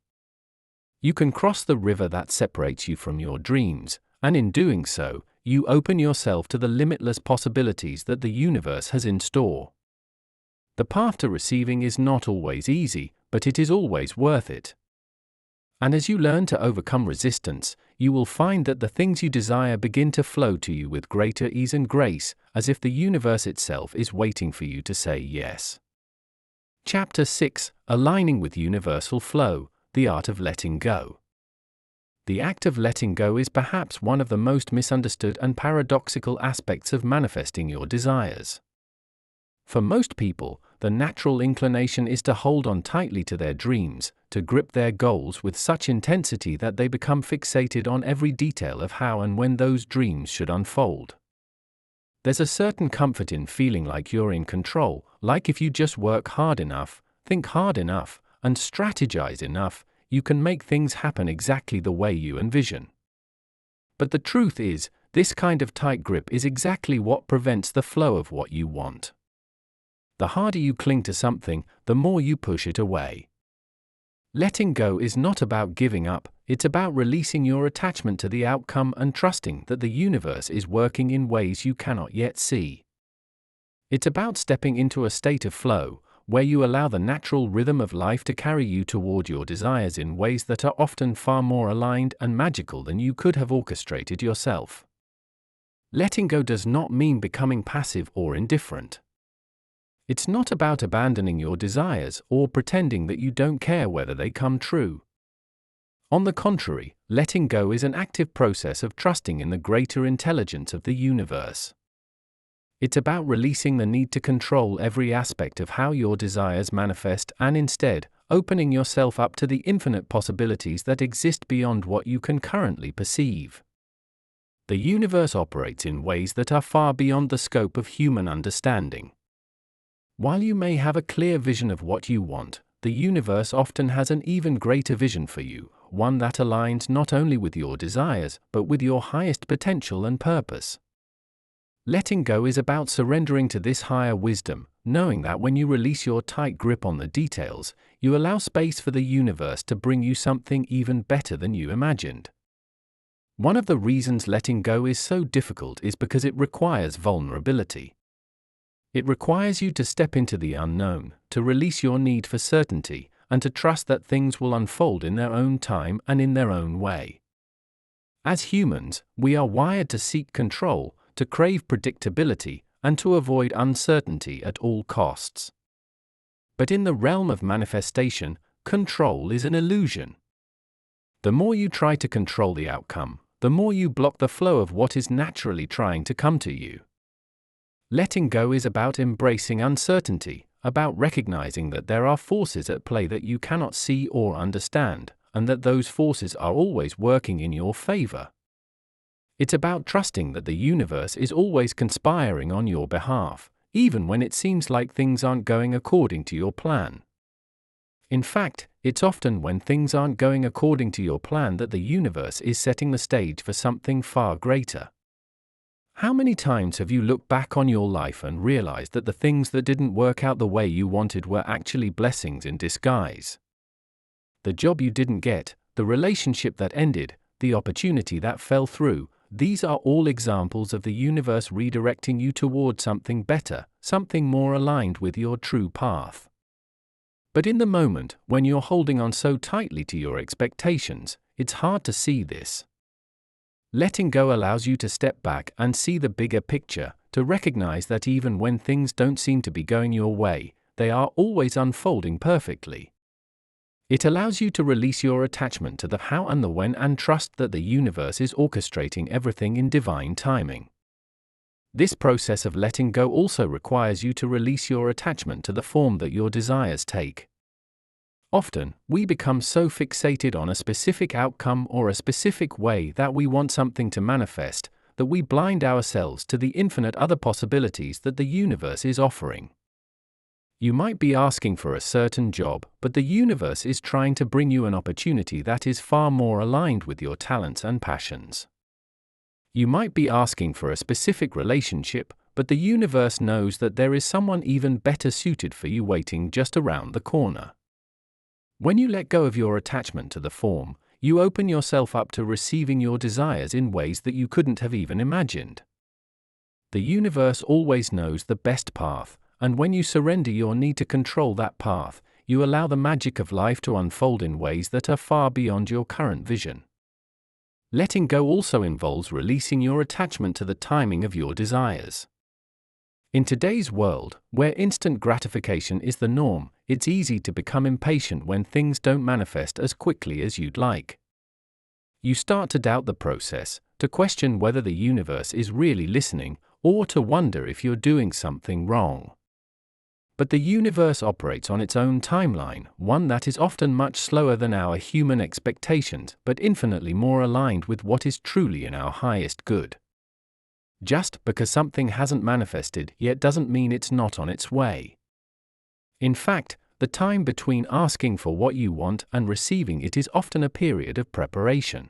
A: You can cross the river that separates you from your dreams, and in doing so, you open yourself to the limitless possibilities that the universe has in store. The path to receiving is not always easy, but it is always worth it. And as you learn to overcome resistance, you will find that the things you desire begin to flow to you with greater ease and grace, as if the universe itself is waiting for you to say yes. Chapter 6: Aligning with Universal Flow, the Art of Letting Go. The act of letting go is perhaps one of the most misunderstood and paradoxical aspects of manifesting your desires. For most people, the natural inclination is to hold on tightly to their dreams, to grip their goals with such intensity that they become fixated on every detail of how and when those dreams should unfold. There's a certain comfort in feeling like you're in control, like if you just work hard enough, think hard enough, and strategize enough, you can make things happen exactly the way you envision. But the truth is, this kind of tight grip is exactly what prevents the flow of what you want. The harder you cling to something, the more you push it away. Letting go is not about giving up, it's about releasing your attachment to the outcome and trusting that the universe is working in ways you cannot yet see. It's about stepping into a state of flow, where you allow the natural rhythm of life to carry you toward your desires in ways that are often far more aligned and magical than you could have orchestrated yourself. Letting go does not mean becoming passive or indifferent. It's not about abandoning your desires or pretending that you don't care whether they come true. On the contrary, letting go is an active process of trusting in the greater intelligence of the universe. It's about releasing the need to control every aspect of how your desires manifest and instead, opening yourself up to the infinite possibilities that exist beyond what you can currently perceive. The universe operates in ways that are far beyond the scope of human understanding. While you may have a clear vision of what you want, the universe often has an even greater vision for you, one that aligns not only with your desires, but with your highest potential and purpose. Letting go is about surrendering to this higher wisdom, knowing that when you release your tight grip on the details, you allow space for the universe to bring you something even better than you imagined. One of the reasons letting go is so difficult is because it requires vulnerability. It requires you to step into the unknown, to release your need for certainty, and to trust that things will unfold in their own time and in their own way. As humans, we are wired to seek control, to crave predictability, and to avoid uncertainty at all costs. But in the realm of manifestation, control is an illusion. The more you try to control the outcome, the more you block the flow of what is naturally trying to come to you. Letting go is about embracing uncertainty, about recognizing that there are forces at play that you cannot see or understand, and that those forces are always working in your favor. It's about trusting that the universe is always conspiring on your behalf, even when it seems like things aren't going according to your plan. In fact, it's often when things aren't going according to your plan that the universe is setting the stage for something far greater. How many times have you looked back on your life and realized that the things that didn't work out the way you wanted were actually blessings in disguise? The job you didn't get, the relationship that ended, the opportunity that fell through, these are all examples of the universe redirecting you toward something better, something more aligned with your true path. But in the moment, when you're holding on so tightly to your expectations, it's hard to see this. Letting go allows you to step back and see the bigger picture, to recognize that even when things don't seem to be going your way, they are always unfolding perfectly. It allows you to release your attachment to the how and the when and trust that the universe is orchestrating everything in divine timing. This process of letting go also requires you to release your attachment to the form that your desires take. Often, we become so fixated on a specific outcome or a specific way that we want something to manifest, that we blind ourselves to the infinite other possibilities that the universe is offering. You might be asking for a certain job, but the universe is trying to bring you an opportunity that is far more aligned with your talents and passions. You might be asking for a specific relationship, but the universe knows that there is someone even better suited for you waiting just around the corner. When you let go of your attachment to the form, you open yourself up to receiving your desires in ways that you couldn't have even imagined. The universe always knows the best path, and when you surrender your need to control that path, you allow the magic of life to unfold in ways that are far beyond your current vision. Letting go also involves releasing your attachment to the timing of your desires. In today's world, where instant gratification is the norm, it's easy to become impatient when things don't manifest as quickly as you'd like. You start to doubt the process, to question whether the universe is really listening, or to wonder if you're doing something wrong. But the universe operates on its own timeline, one that is often much slower than our human expectations, but infinitely more aligned with what is truly in our highest good. Just because something hasn't manifested yet doesn't mean it's not on its way. In fact, the time between asking for what you want and receiving it is often a period of preparation.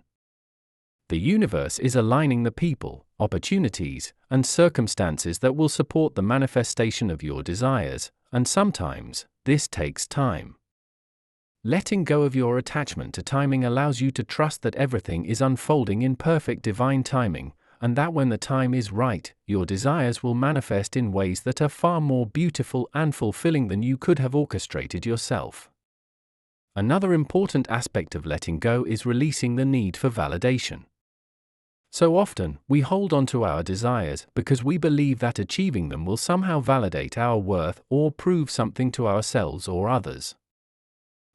A: The universe is aligning the people, opportunities, and circumstances that will support the manifestation of your desires, and sometimes, this takes time. Letting go of your attachment to timing allows you to trust that everything is unfolding in perfect divine timing, and that when the time is right, your desires will manifest in ways that are far more beautiful and fulfilling than you could have orchestrated yourself. Another important aspect of letting go is releasing the need for validation. So often, we hold on to our desires because we believe that achieving them will somehow validate our worth or prove something to ourselves or others.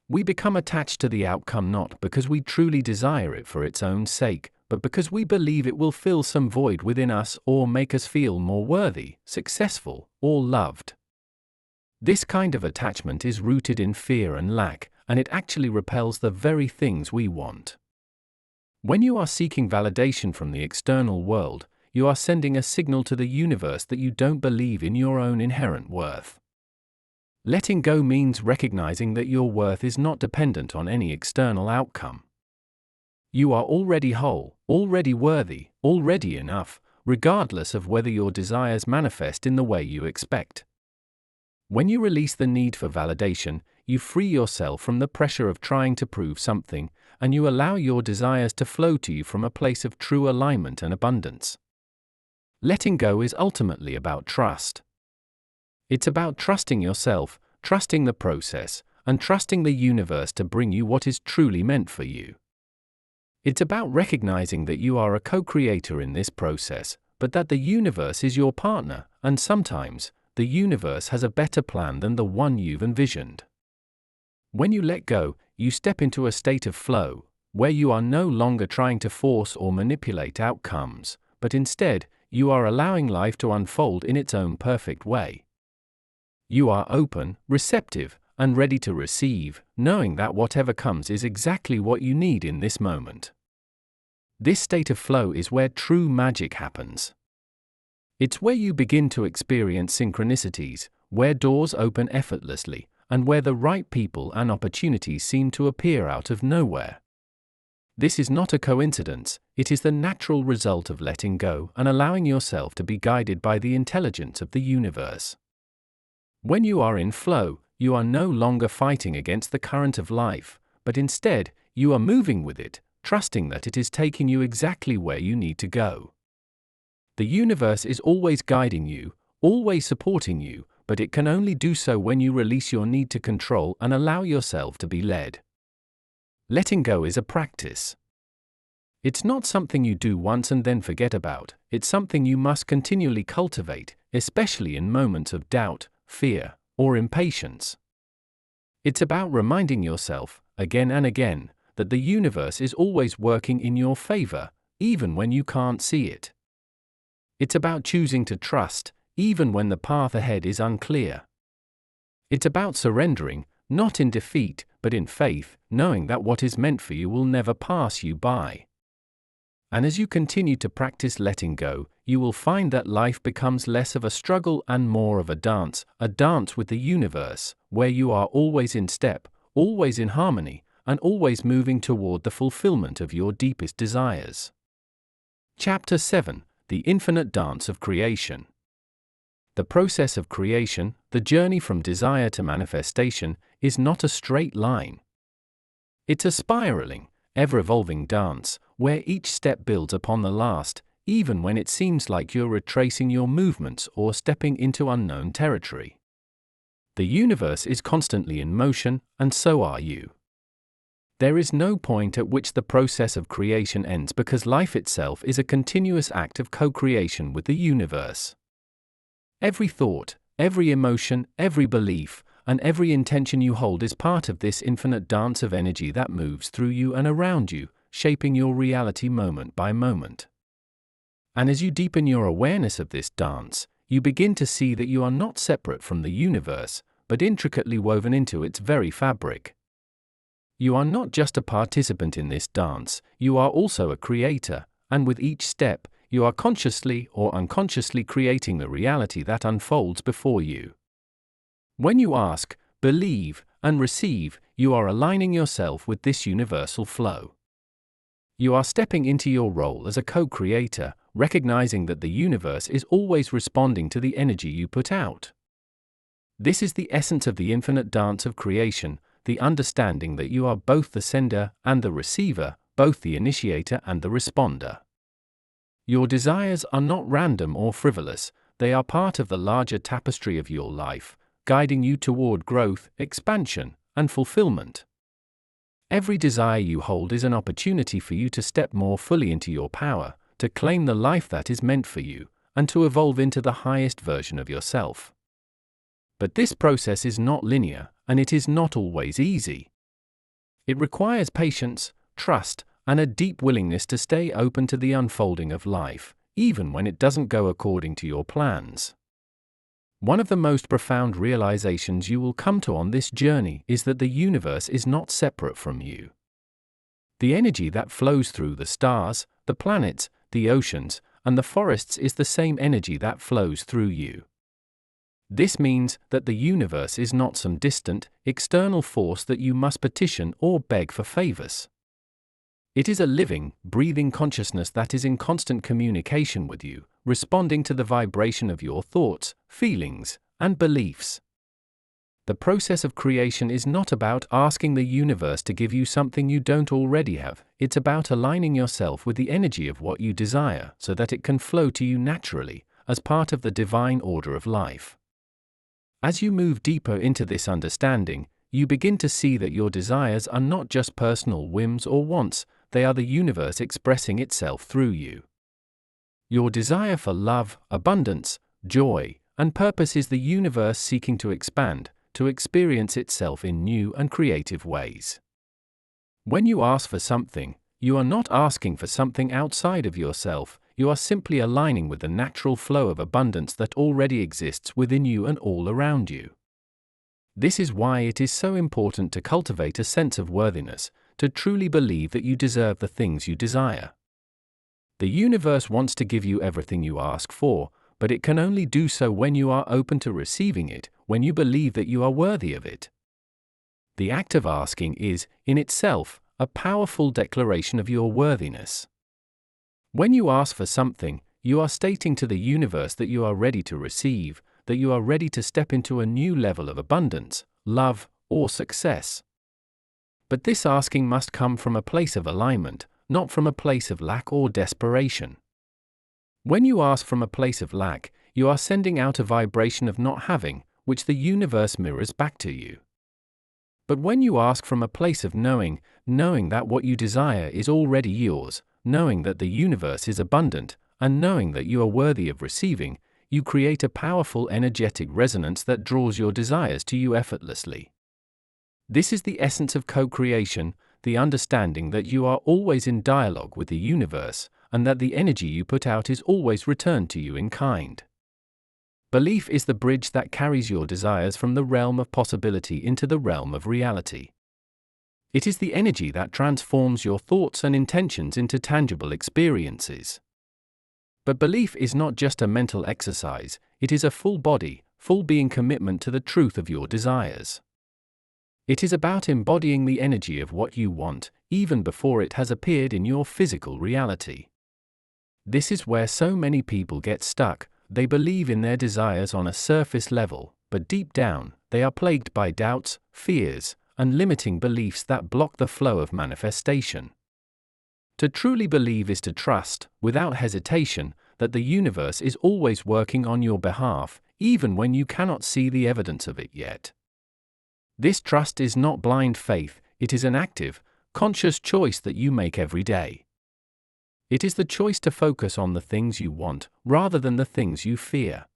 A: We become attached to the outcome not because we truly desire it for its own sake, but because we believe it will fill some void within us or make us feel more worthy, successful, or loved. This kind of attachment is rooted in fear and lack, and it actually repels the very things we want. When you are seeking validation from the external world, you are sending a signal to the universe that you don't believe in your own inherent worth. Letting go means recognizing that your worth is not dependent on any external outcome. You are already whole, already worthy, already enough, regardless of whether your desires manifest in the way you expect. When you release the need for validation, you free yourself from the pressure of trying to prove something, and you allow your desires to flow to you from a place of true alignment and abundance. Letting go is ultimately about trust. It's about trusting yourself, trusting the process, and trusting the universe to bring you what is truly meant for you. It's about recognizing that you are a co-creator in this process, but that the universe is your partner, and sometimes, the universe has a better plan than the one you've envisioned. When you let go, you step into a state of flow, where you are no longer trying to force or manipulate outcomes, but instead, you are allowing life to unfold in its own perfect way. You are open, receptive, and ready to receive, knowing that whatever comes is exactly what you need in this moment. This state of flow is where true magic happens. It's where you begin to experience synchronicities, where doors open effortlessly, and where the right people and opportunities seem to appear out of nowhere. This is not a coincidence, it is the natural result of letting go and allowing yourself to be guided by the intelligence of the universe. When you are in flow, you are no longer fighting against the current of life, but instead, you are moving with it, trusting that it is taking you exactly where you need to go. The universe is always guiding you, always supporting you, but it can only do so when you release your need to control and allow yourself to be led. Letting go is a practice. It's not something you do once and then forget about, it's something you must continually cultivate, especially in moments of doubt, fear, or impatience. It's about reminding yourself, again and again, that the universe is always working in your favor, even when you can't see it. It's about choosing to trust, even when the path ahead is unclear. It's about surrendering, not in defeat, but in faith, knowing that what is meant for you will never pass you by. And as you continue to practice letting go, you will find that life becomes less of a struggle and more of a dance with the universe, where you are always in step, always in harmony, and always moving toward the fulfillment of your deepest desires. Chapter 7: The Infinite Dance of Creation. The process of creation, the journey from desire to manifestation, is not a straight line. It's a spiraling, ever-evolving dance, where each step builds upon the last, even when it seems like you're retracing your movements or stepping into unknown territory. The universe is constantly in motion, and so are you. There is no point at which the process of creation ends because life itself is a continuous act of co-creation with the universe. Every thought, every emotion, every belief, and every intention you hold is part of this infinite dance of energy that moves through you and around you, shaping your reality moment by moment. And as you deepen your awareness of this dance, you begin to see that you are not separate from the universe, but intricately woven into its very fabric. You are not just a participant in this dance, you are also a creator, and with each step, you are consciously or unconsciously creating the reality that unfolds before you. When you ask, believe, and receive, you are aligning yourself with this universal flow. You are stepping into your role as a co-creator, recognizing that the universe is always responding to the energy you put out. This is the essence of the infinite dance of creation, the understanding that you are both the sender and the receiver, both the initiator and the responder. Your desires are not random or frivolous, they are part of the larger tapestry of your life, guiding you toward growth, expansion, and fulfillment. Every desire you hold is an opportunity for you to step more fully into your power, to claim the life that is meant for you, and to evolve into the highest version of yourself. But this process is not linear, and it is not always easy. It requires patience, trust, and a deep willingness to stay open to the unfolding of life, even when it doesn't go according to your plans. One of the most profound realizations you will come to on this journey is that the universe is not separate from you. The energy that flows through the stars, the planets, the oceans, and the forests is the same energy that flows through you. This means that the universe is not some distant, external force that you must petition or beg for favors. It is a living, breathing consciousness that is in constant communication with you, responding to the vibration of your thoughts, feelings, and beliefs. The process of creation is not about asking the universe to give you something you don't already have, it's about aligning yourself with the energy of what you desire so that it can flow to you naturally, as part of the divine order of life. As you move deeper into this understanding, you begin to see that your desires are not just personal whims or wants, they are the universe expressing itself through you. Your desire for love, abundance, joy, and purpose is the universe seeking to expand, to experience itself in new and creative ways. When you ask for something, you are not asking for something outside of yourself, you are simply aligning with the natural flow of abundance that already exists within you and all around you. This is why it is so important to cultivate a sense of worthiness, to truly believe that you deserve the things you desire. The universe wants to give you everything you ask for, but it can only do so when you are open to receiving it, when you believe that you are worthy of it. The act of asking is, in itself, a powerful declaration of your worthiness. When you ask for something, you are stating to the universe that you are ready to receive, that you are ready to step into a new level of abundance, love, or success. But this asking must come from a place of alignment, not from a place of lack or desperation. When you ask from a place of lack, you are sending out a vibration of not having, which the universe mirrors back to you. But when you ask from a place of knowing that what you desire is already yours, knowing that the universe is abundant, and knowing that you are worthy of receiving, you create a powerful energetic resonance that draws your desires to you effortlessly. This is the essence of co-creation, the understanding that you are always in dialogue with the universe, and that the energy you put out is always returned to you in kind. Belief is the bridge that carries your desires from the realm of possibility into the realm of reality. It is the energy that transforms your thoughts and intentions into tangible experiences. But belief is not just a mental exercise, it is a full body, full being commitment to the truth of your desires. It is about embodying the energy of what you want, even before it has appeared in your physical reality. This is where so many people get stuck. They believe in their desires on a surface level, but deep down, they are plagued by doubts, fears, and limiting beliefs that block the flow of manifestation. To truly believe is to trust, without hesitation, that the universe is always working on your behalf, even when you cannot see the evidence of it yet. This trust is not blind faith, it is an active, conscious choice that you make every day. It is the choice to focus on the things you want, rather than the things you fear.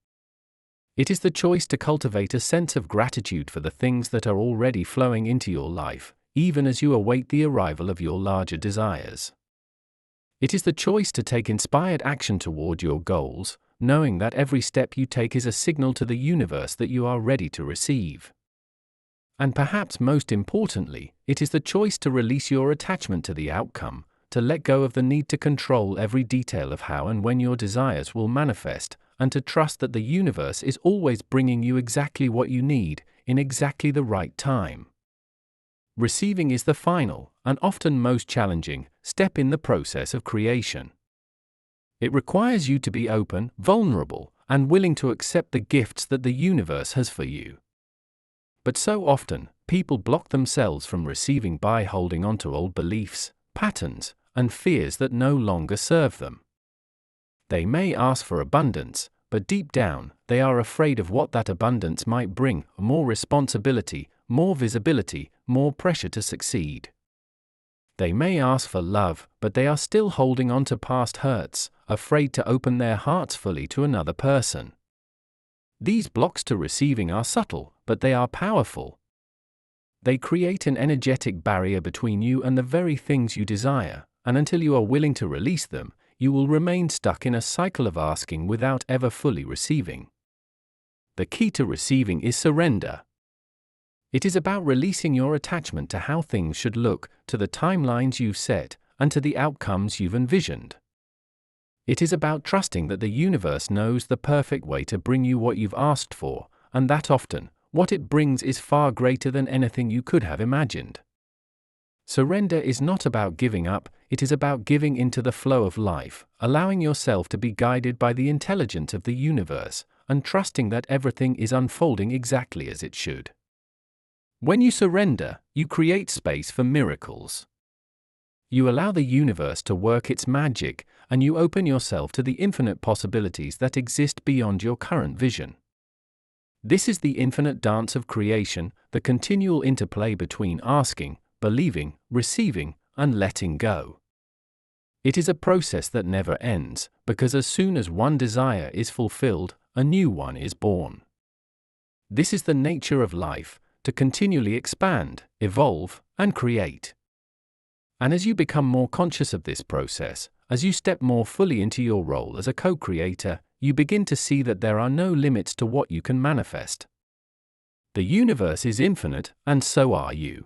A: It is the choice to cultivate a sense of gratitude for the things that are already flowing into your life, even as you await the arrival of your larger desires. It is the choice to take inspired action toward your goals, knowing that every step you take is a signal to the universe that you are ready to receive. And perhaps most importantly, it is the choice to release your attachment to the outcome, to let go of the need to control every detail of how and when your desires will manifest, and to trust that the universe is always bringing you exactly what you need, in exactly the right time. Receiving is the final, and often most challenging, step in the process of creation. It requires you to be open, vulnerable, and willing to accept the gifts that the universe has for you. But so often, people block themselves from receiving by holding on to old beliefs, patterns, and fears that no longer serve them. They may ask for abundance, but deep down, they are afraid of what that abundance might bring: more responsibility, more visibility, more pressure to succeed. They may ask for love, but they are still holding on to past hurts, afraid to open their hearts fully to another person. These blocks to receiving are subtle, but they are powerful. They create an energetic barrier between you and the very things you desire, and until you are willing to release them, you will remain stuck in a cycle of asking without ever fully receiving. The key to receiving is surrender. It is about releasing your attachment to how things should look, to the timelines you've set, and to the outcomes you've envisioned. It is about trusting that the universe knows the perfect way to bring you what you've asked for, and that often, what it brings is far greater than anything you could have imagined. Surrender is not about giving up, it is about giving into the flow of life, allowing yourself to be guided by the intelligence of the universe, and trusting that everything is unfolding exactly as it should. When you surrender, you create space for miracles. You allow the universe to work its magic, and you open yourself to the infinite possibilities that exist beyond your current vision. This is the infinite dance of creation, the continual interplay between asking, believing, receiving, and letting go. It is a process that never ends, because as soon as one desire is fulfilled, a new one is born. This is the nature of life, to continually expand, evolve, and create. And as you become more conscious of this process, as you step more fully into your role as a co-creator, you begin to see that there are no limits to what you can manifest. The universe is infinite, and so are you.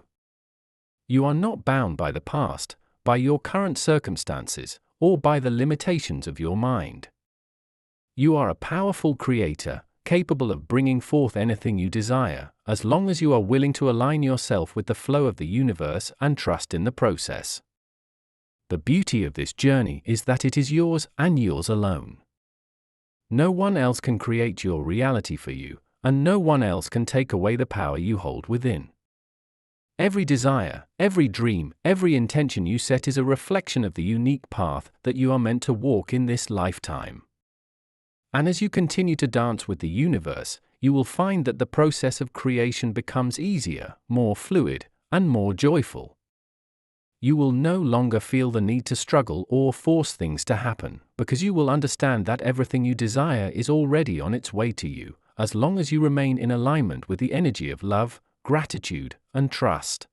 A: You are not bound by the past, by your current circumstances, or by the limitations of your mind. You are a powerful creator, capable of bringing forth anything you desire, as long as you are willing to align yourself with the flow of the universe and trust in the process. The beauty of this journey is that it is yours and yours alone. No one else can create your reality for you, and no one else can take away the power you hold within. Every desire, every dream, every intention you set is a reflection of the unique path that you are meant to walk in this lifetime. And as you continue to dance with the universe, you will find that the process of creation becomes easier, more fluid, and more joyful. You will no longer feel the need to struggle or force things to happen, because you will understand that everything you desire is already on its way to you, as long as you remain in alignment with the energy of love, gratitude, and trust.